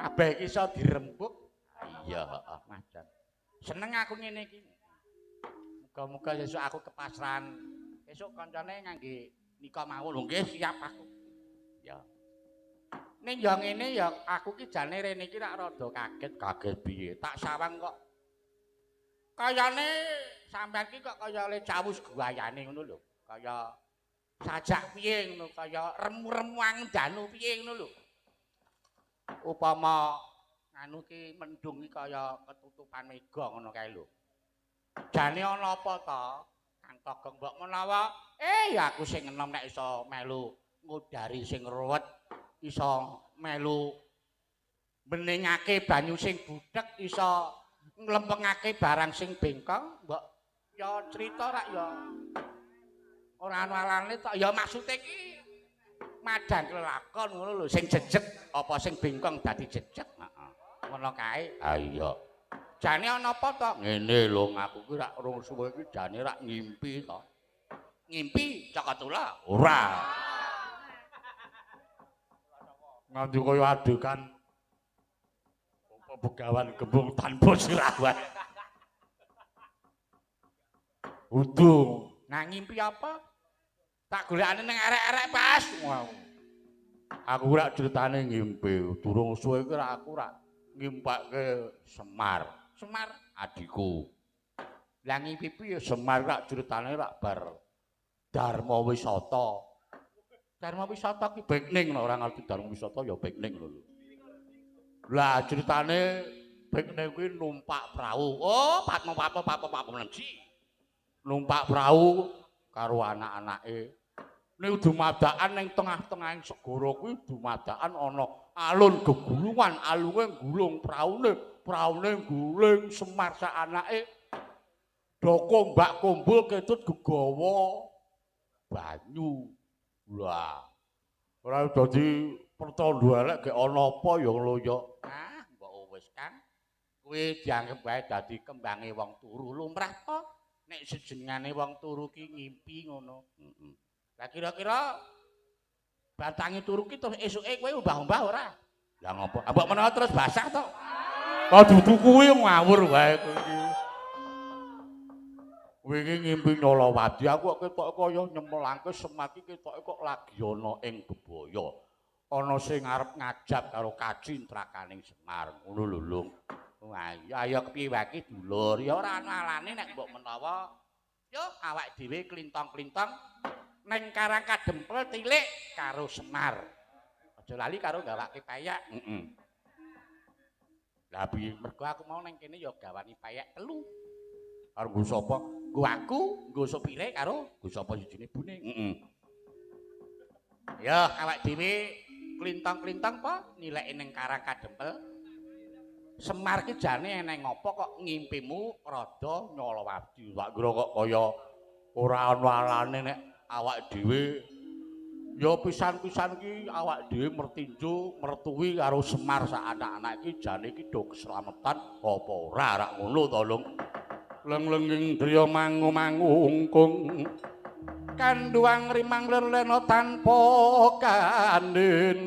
Kabeh iki iso dirembuk. Ha iya, heeh, Majan. Seneng aku ngene iki. Muga-muga sesuk aku kepasrahan. Esuk kancane ngangge nika mawon lho nggih siap aku. Ya. Ning ya ngene ya aku ki jane rene iki rak rada kaget piye. Tak sawang kok kayane sampean ki kok kaya le cawus guayane ngono lho. Kaya sajak piye ngono, kaya remu-remu angdanu piye ngono lho. Upama nganu ki mendung ki kaya ketutupan mega ngono kae lho. Jane ana apa to? Kang Togong mbok menawa ya aku sing enom nek iso melu ngudari sing ruwet, iso melu meningake banyu sing budhek, iso nglempengake barang sing bengkong, mbok ya crita rak ya ora ana alane tok ya maksude iki madang kelakon ngono lho sing jejeg apa sing bengkong dadi jejeg. Heeh. Ngono kae. Ha iya. Jane ana apa to? Ngene lho aku ki rak rung suwe iki jane rak ngimpi to. Ngimpi Cakatula? Ora. Nganti kaya adegan apa begawan gembung tanpa sirawan. Untung. Nah ngimpi apa? Tak golekane ning arek-arek pas. Wow. Aku ora critane ngimpi, durung suwe iki aku ora ngimpake Semar. Semar adikku. Lah ngimpi piye Semar rak critane rak bar Dharma Wisata. Dharma Wisata ki bekning lho, ora ngerti Dharma Wisata ya bekning lho. Lah critane bekning kuwi numpak prau. Oh, Patmo Menji. Numpak prau karo anak-anake. Ning dumadakan ning tengah-tengahing segara kuwi dumadakan ana alun gegulungan, alunge nggulung praune guling Semar sak anake. Doko Mbak Kumbul ketut gegawa banyu. Lah. Ora dadi pertanda elek gek ana apa ya loyo. Ah, mbok wis Kang. Kuwi dianggep wae dadi kembange wong turu lumrah to. Nek sejenengane wong turu ki ngimpi ngono. Heeh. Lah kira-kira batange turu ki terus esuke kowe umbah-umbah ora? Lah ngopo? Mbok menawa terus basah to? Kok dudu kuwi ngawur wae kowe iki. Kowe iki ngimpi Nyolowadi aku kok ketok kaya nyemelangke Semar ki ketoke kok lagi ana ing bebaya. Ana sing arep ngajab karo kacintrakaning Semar. Ngono lho, Lung. Wah, ayo kepiye wae ki dulur. Ya ora ana alane nek mbok menawa yo awak dhewe klintong-klintong ning Karang Kadempel tilik karo Semar. Aja lali karo gawake payak. Heeh. Lah piye mergo aku mau ning kene ya gawani payak telu. Karo nggo sapa? Nggo aku, nggo sopire karo nggo sapa sijine bune. Heeh. Ya awak dhewe klintong-klintong po nileke ning Karang Kadempel. Semar ki jane eneng ngopo kok ngimpimu rada Nyolowadi. Tak kira kok kaya ora ana alane nek awak dhewe ya pisan-pisan ki awak dhewe mertinju mertuwi karo Semar sak anak-anak iki jane iki do keslametan apa ora rak ngono to Lung. Leng-lenging driya mangu-mangungkung kanduang rimang leno tanpa kandhen.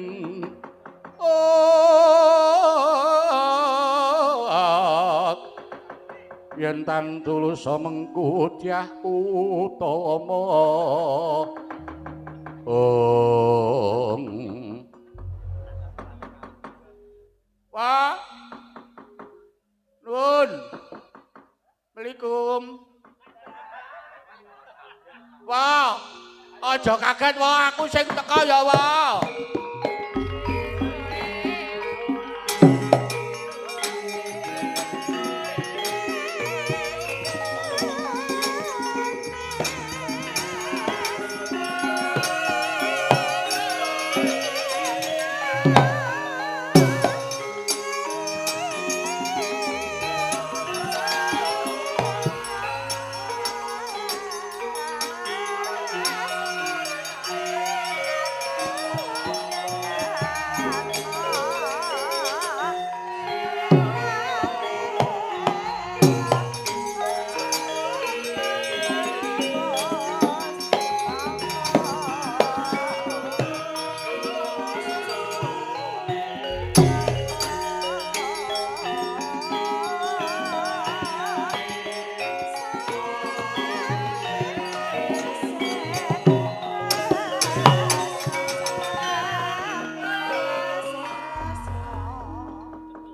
Yen tan tulus mengku dyah utama Wah Nun Assalamualaikum Wah aja kaget wah aku sing teko ya wah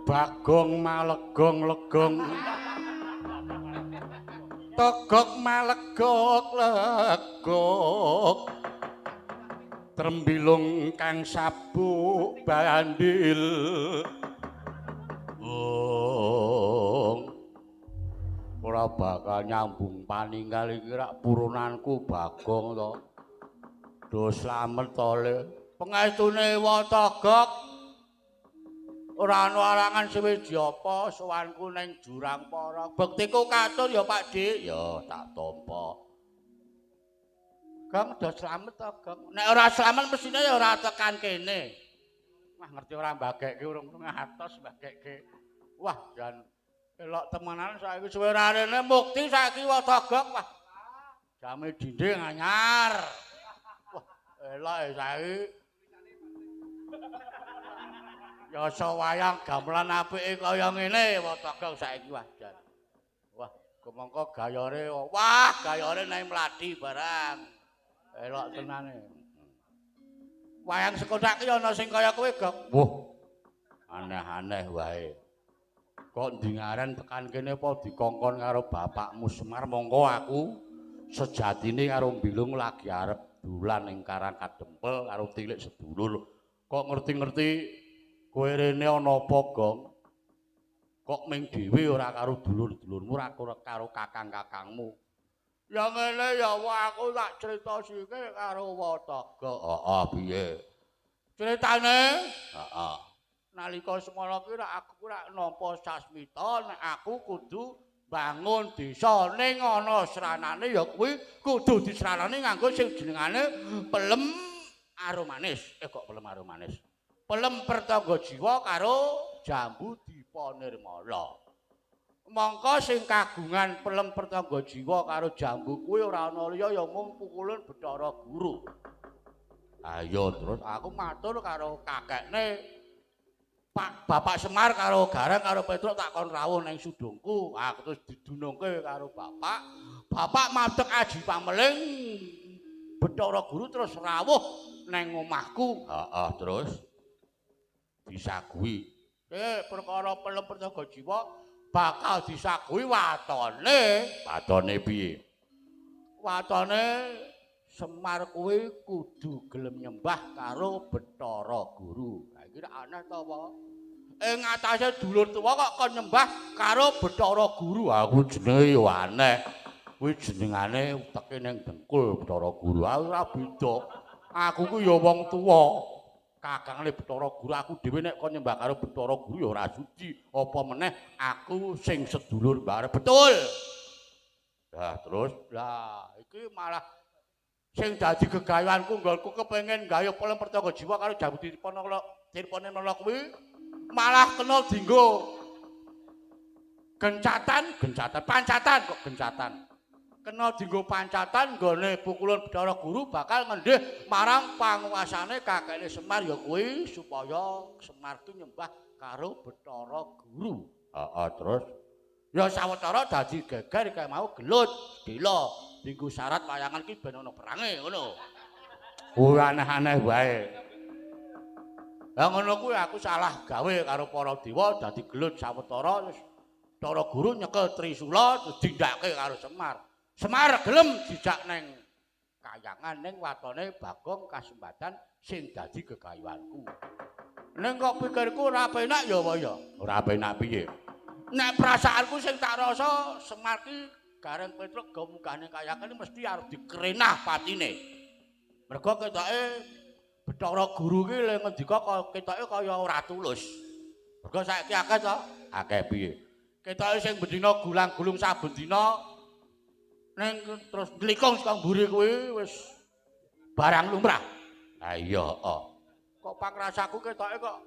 Bagong malegong-legong Togok malegok-legok Trembilung kang sabuk bandil Ora bakal nyambung paninggal iki rak purunanku Bagong to Do slamet to le Pengestune wa Togok ora ana arangan sewiji apa sowanku ning jurang para bektiku katur ya Pakde ya tak tampa Gong do slamet to, Gong. Nek ora slamet mesine ya ora tekan kene. Wah, ngerti ora mbagekke urung ngatos mbagekke. Wah, jan elok temenan saiki suwe rene mukti saiki wata Gong. Wah. Jame dinding anyar. Wah, elok saiki. Ya sawayang gamelan apike kaya ngene wata Gong saiki wah jan. Wah, kemangka gayane wah, gayane nang mladi barang. Elok tenane. Wayang sekotak ki ana sing kaya kowe, Gong. Wah. Aneh-aneh wae. Kok ndingaren tekan kene apa dikongkon karo bapakmu Semar mongko aku sejatine karo Bilung lagi arep dolan ning Karang Kadempel karo tilik sedulur. Kok ngerti-ngerti kowe rene ana apa, Gong? Kok ming dhewe ora karo dulur-dulurmu, ora karo kakang-kakangmu? Ya ngene ya aku tak crita sithik karo Wataga. Heeh, piye? Critane? Heeh. Nalika semana ki aku ora nampa sasmita nek aku kudu bangun desa ning ana sranane ya kuwi kudu disranani nganggo sing jenengane pelem aromanis. Kok pelem aromanis? Pelem pertangga jiwa karo jambu dipanirmala. Mangka sing kagungan pelem pertangga jiwa karo jambu kuwi ora ana liya ya mung pukulan Bathara Guru. Ayo terus aku matur karo kakekne Pak Bapak Semar karo Gareng karo Petruk tak kon rawuh ning sudungku. Aku terus didunungke karo bapak. Bapak madhek aji pameling Bathara Guru terus rawuh ning omahku. Heeh, terus disaguhi. Perkara pelem pertangga jiwa bakal disaguhi watone. Watone piye? Watone Semar kuwi kudu gelem nyembah karo Bathara Guru. Lah iki aneh to apa? Ing atase dulur tuwa kok kon nyembah karo Bathara Guru. Aku jenenge yo aneh. Kuwi jenengane uteke ning dengkul Bathara Guru. Ora beda. Aku ku yo wong tuwa. Kakangne Bathara Guru aku dhewe nek kon nyembah karo Bathara Guru ya ora sudi. Apa meneh aku sing sedulur bareng. Betul. Lah terus lah iki malah sing dadi gegayuhanku nggonku kepengin gaya pelem pertangga jiwa karo jambu dipanirmala kuwi malah kena dienggo gencatan pancatan kok gencatan. Kena dienggo pancatan nggone pukulan Bathara Guru bakal ngendih marang panguwasane kakekne Semar ya kuwi supaya Semar ku nyembah karo Bathara Guru. Heeh, terus ya sawetara dadi geger kaya mau gelut, dela, dinggo syarat wayangan ki ben ana perange ngono. Aneh-aneh wae. Lah ngono kuwi aku salah gawe karo para dewa dadi gelut sawetara terus Bathara Guru nyekel Trisula terus dindake karo Semar. Semar gelem dijak neng kayangan ning watone Bagong Kasembatan sing dadi gegayuhanku. Ning kok pikirku ora penak ya apa ya? Ora penak piye? Nek perasaanku sing tak rasa Semar ki Gareng Petruk go munggahne kayangan mesti arep dikrenah patine. Mergo ketoke Bathara Guru ki le ngendika ketoke kaya ora tulus. Mergo saiki akeh to? Akeh piye? Ketoke sing bendina gulang-gulung saben dina ning terus ndlikong saka mburi kuwi wis barang lumrah. Ha iya, heeh. Kok pangrasaku ketoke kok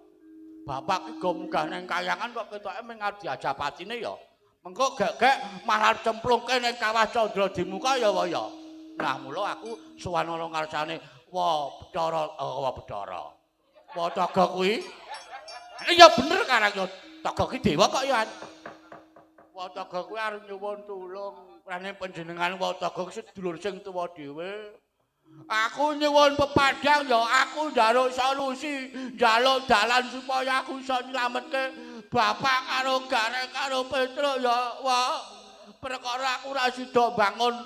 bapak ki go munggah ning kayangan kok ketoke mung diajak patine ya. Mengko gek-gek malah cemplungke ning kawah Candra di muka ya wae ya. Nah mula aku sowan ana ngarsane Bathara Wataga kuwi. Iya bener karang ya Taga ki dewa kok ya. Wataga kuwi arep nyuwun tulung prane panjenengan Wataga sedulur sing tuwa dhewe. Aku nyuwun pepadang ya aku njaluk solusi, njaluk dalan supaya aku iso nyelametke bapak karo Gareng karo Petruk ya. Wah, perkara aku ora sida bangun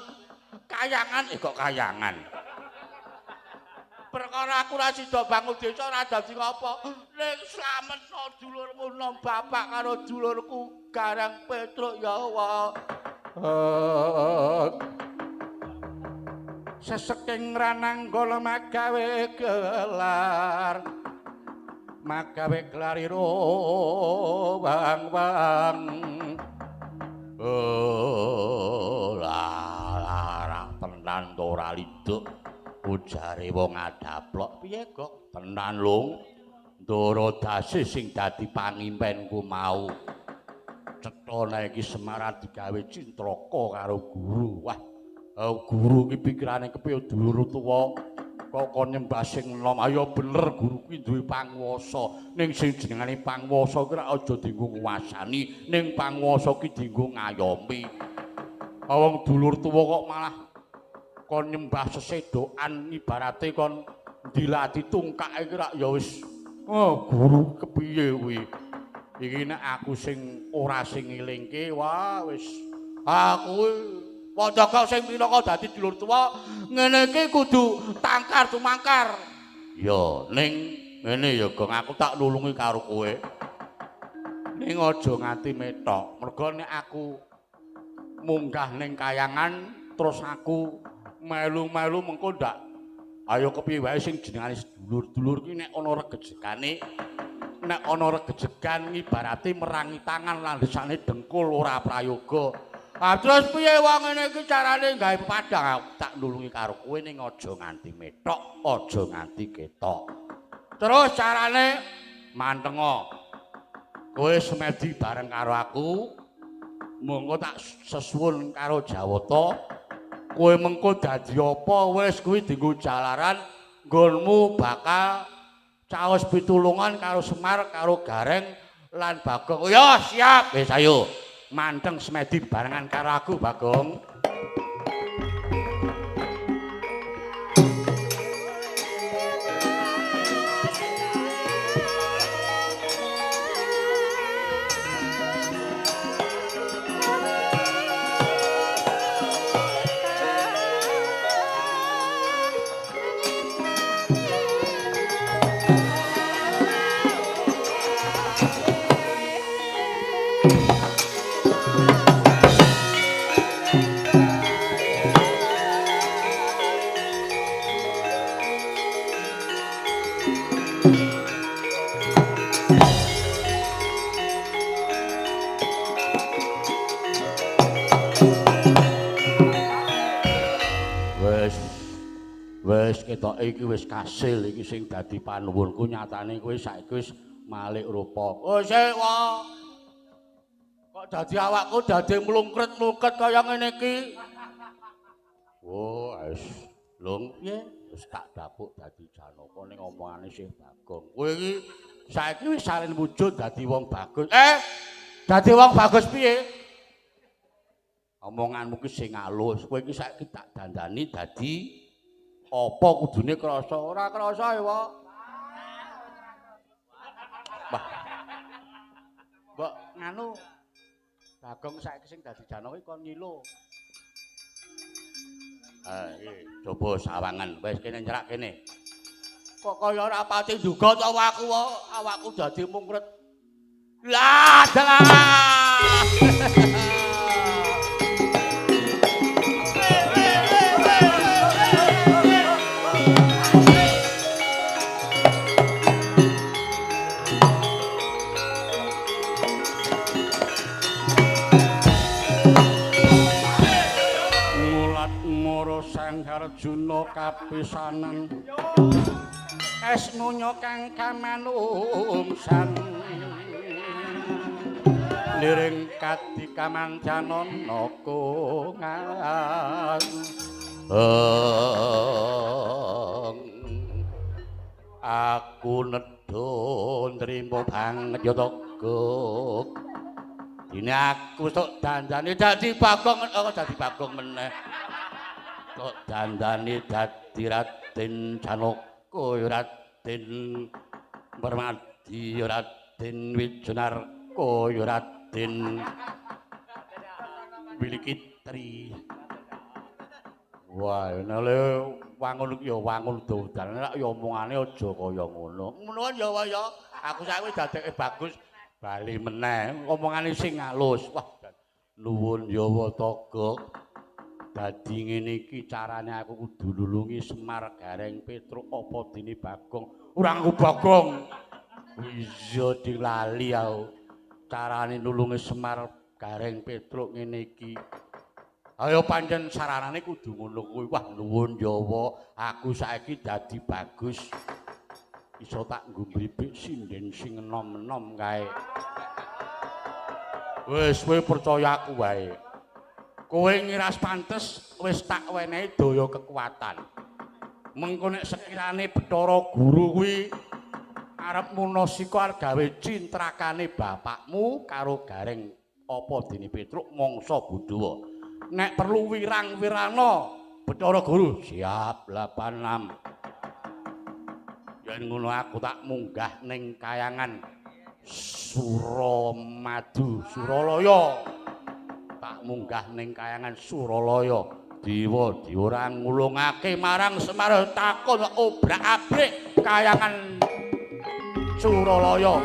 kayangan, kok kayangan. Perkara aku ora sida bangun desa ora dadi apa. Ning slametno dulurmu nom bapak karo dulurku Gareng Petruk ya wah. Seseking rananggala magawe gelar magawe gelariro bang la tenan ora liduk ujare wong adaplok piye kok tenan lung ndoro dasi sing dadi pangimpenku mau cethana iki Semar digawe cintraka karo guru wah guru iki pikirane kepiye dulur tuwa kok nyembah sing enom ayo bener guru kuwi duwe panguwasa ning sing jenengane panguwasa kuwi aja dienggo nguwasani ning panguwasa ki dienggo ngayomi wong dulur tuwa kok malah kon nyembah sesedokan ibarate kon dilati tungkake ki rak ya wis guru kepiye kuwi iki nek aku sing ora sing ngelingke wah wis aku Pocok sing minangka dadi dulur tuwa ngene iki kudu tangkar tumangkar. Ya ning ngene ya Gong aku tak nulungi karo kowe. Ning aja nganti metok. Mergo nek aku munggah ning kayangan terus aku melu-melu mengko ndak ayo kepiye wae sing jenengane dulur-dulur ki nek ana regejekane nek ana regejekan ibarate merangi tangan landesane dengkul ora prayoga. Ah terus piye wong ngene iki carane gawe padang tak nulungi karo kowe ning aja nganti metok, aja nganti ketok. Terus carane mantenga. Kowe semedi bareng karo aku. Monggo tak sesuwun karo Jawata. Kowe mengko dadi apa wis kuwi dienggo jalaran nggonmu bakal caos pitulungan karo Semar karo Gareng lan Bagong. Ya siap. Wis ayo. Manteng semedi barengan karo aku Bagong. Wis ketoke iki wis kasil iki sing dadi panuwunku nyatane kowe saiki wis malik rupa. Oh sik wae. Kok dadi awakku dadi mlungkret-mlungket kaya ngene iki. Oh wis lung piye wis tak dapuk dadi Janaka ning omongane sih Bagong. Kowe iki saiki wis salin wujud dadi wong bagus. Dadi wong bagus piye? Omonganmu ki sing alus. Kowe iki saiki tak dandani dadi apa kudune krasa ora krasa ya wae. Mbok nganu Bagong saiki sing dadi Janaka kon ngilo. Iki coba sawangan wis kene nyerak kene. Kok kaya ora pati nduga to awakku dadi mungkret. Lah dalah. Arjuna kapisanan esnunya kang kamanungsan liring kadi kamancanana kongan aku nedha nrimo banget ya Gog dene aku sok dandane dadi Bagong dadi Bagong meneh kok dandane dadi Raden Janaka Raden Permadi Raden Wijanarka Raden Wilikitri. Wah nale wangun iki ya wangun dodan nek ya omongane aja kaya ngono. Ngono ya wae ya. Aku saiki wis dadeke bagus bali meneh omongane sing alus. Wah nuwun ya Wataga. Dadi ngene iki carane aku kudu nulungi Semar Gareng Petruk apa dene Bagong. Ora nggo Bagong. Iya dilali aku. Carane nulungi Semar Gareng Petruk ngene iki. Ayo pancen saranane kudu ngono kuwi. Wah nuwun Jawa, aku saiki dadi bagus. Iso tak nggo mripik sinden sing enom-enom kae. Wis kowe percaya aku wae. Kowe ngiras pantes wis tak wenehi daya kekuatan. Mengko nek sekirane Bathara Guru kuwi arep munasika gawe cintrakane bapakmu karo Gareng apa dene Petruk mangsa Budawa. Nek perlu wirang-wirana Bathara Guru siap 86. Yen ngono aku tak munggah ning kayangan Suramadu, Suralaya. Tak munggah ning kayangan Suralaya. Dewa ora ngulungake marang Semar takon obrak-abrik kayangan Suralaya.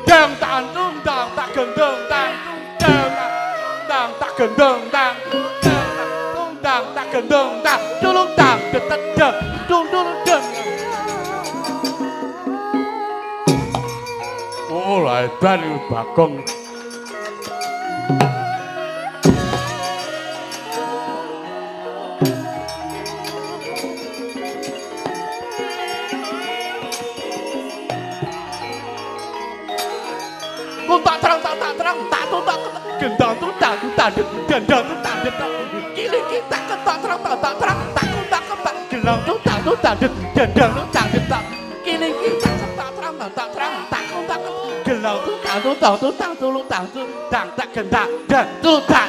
Dang tantung dang tak gendeng dang dang dang tak gendeng dang dang dang tak gendeng dang tulung dang detet dang dung dung dang. Oh lah edan iki Bagong. Tak terang tak tuntak gendang tuntak gendang tuntak kili kita ketak terang tak terang tak tuntak ketak gendang tuntak gendang tuntak kili kita ketak terang tak terang tak tuntak gendang tuntak tulung tak gendang dan tuntak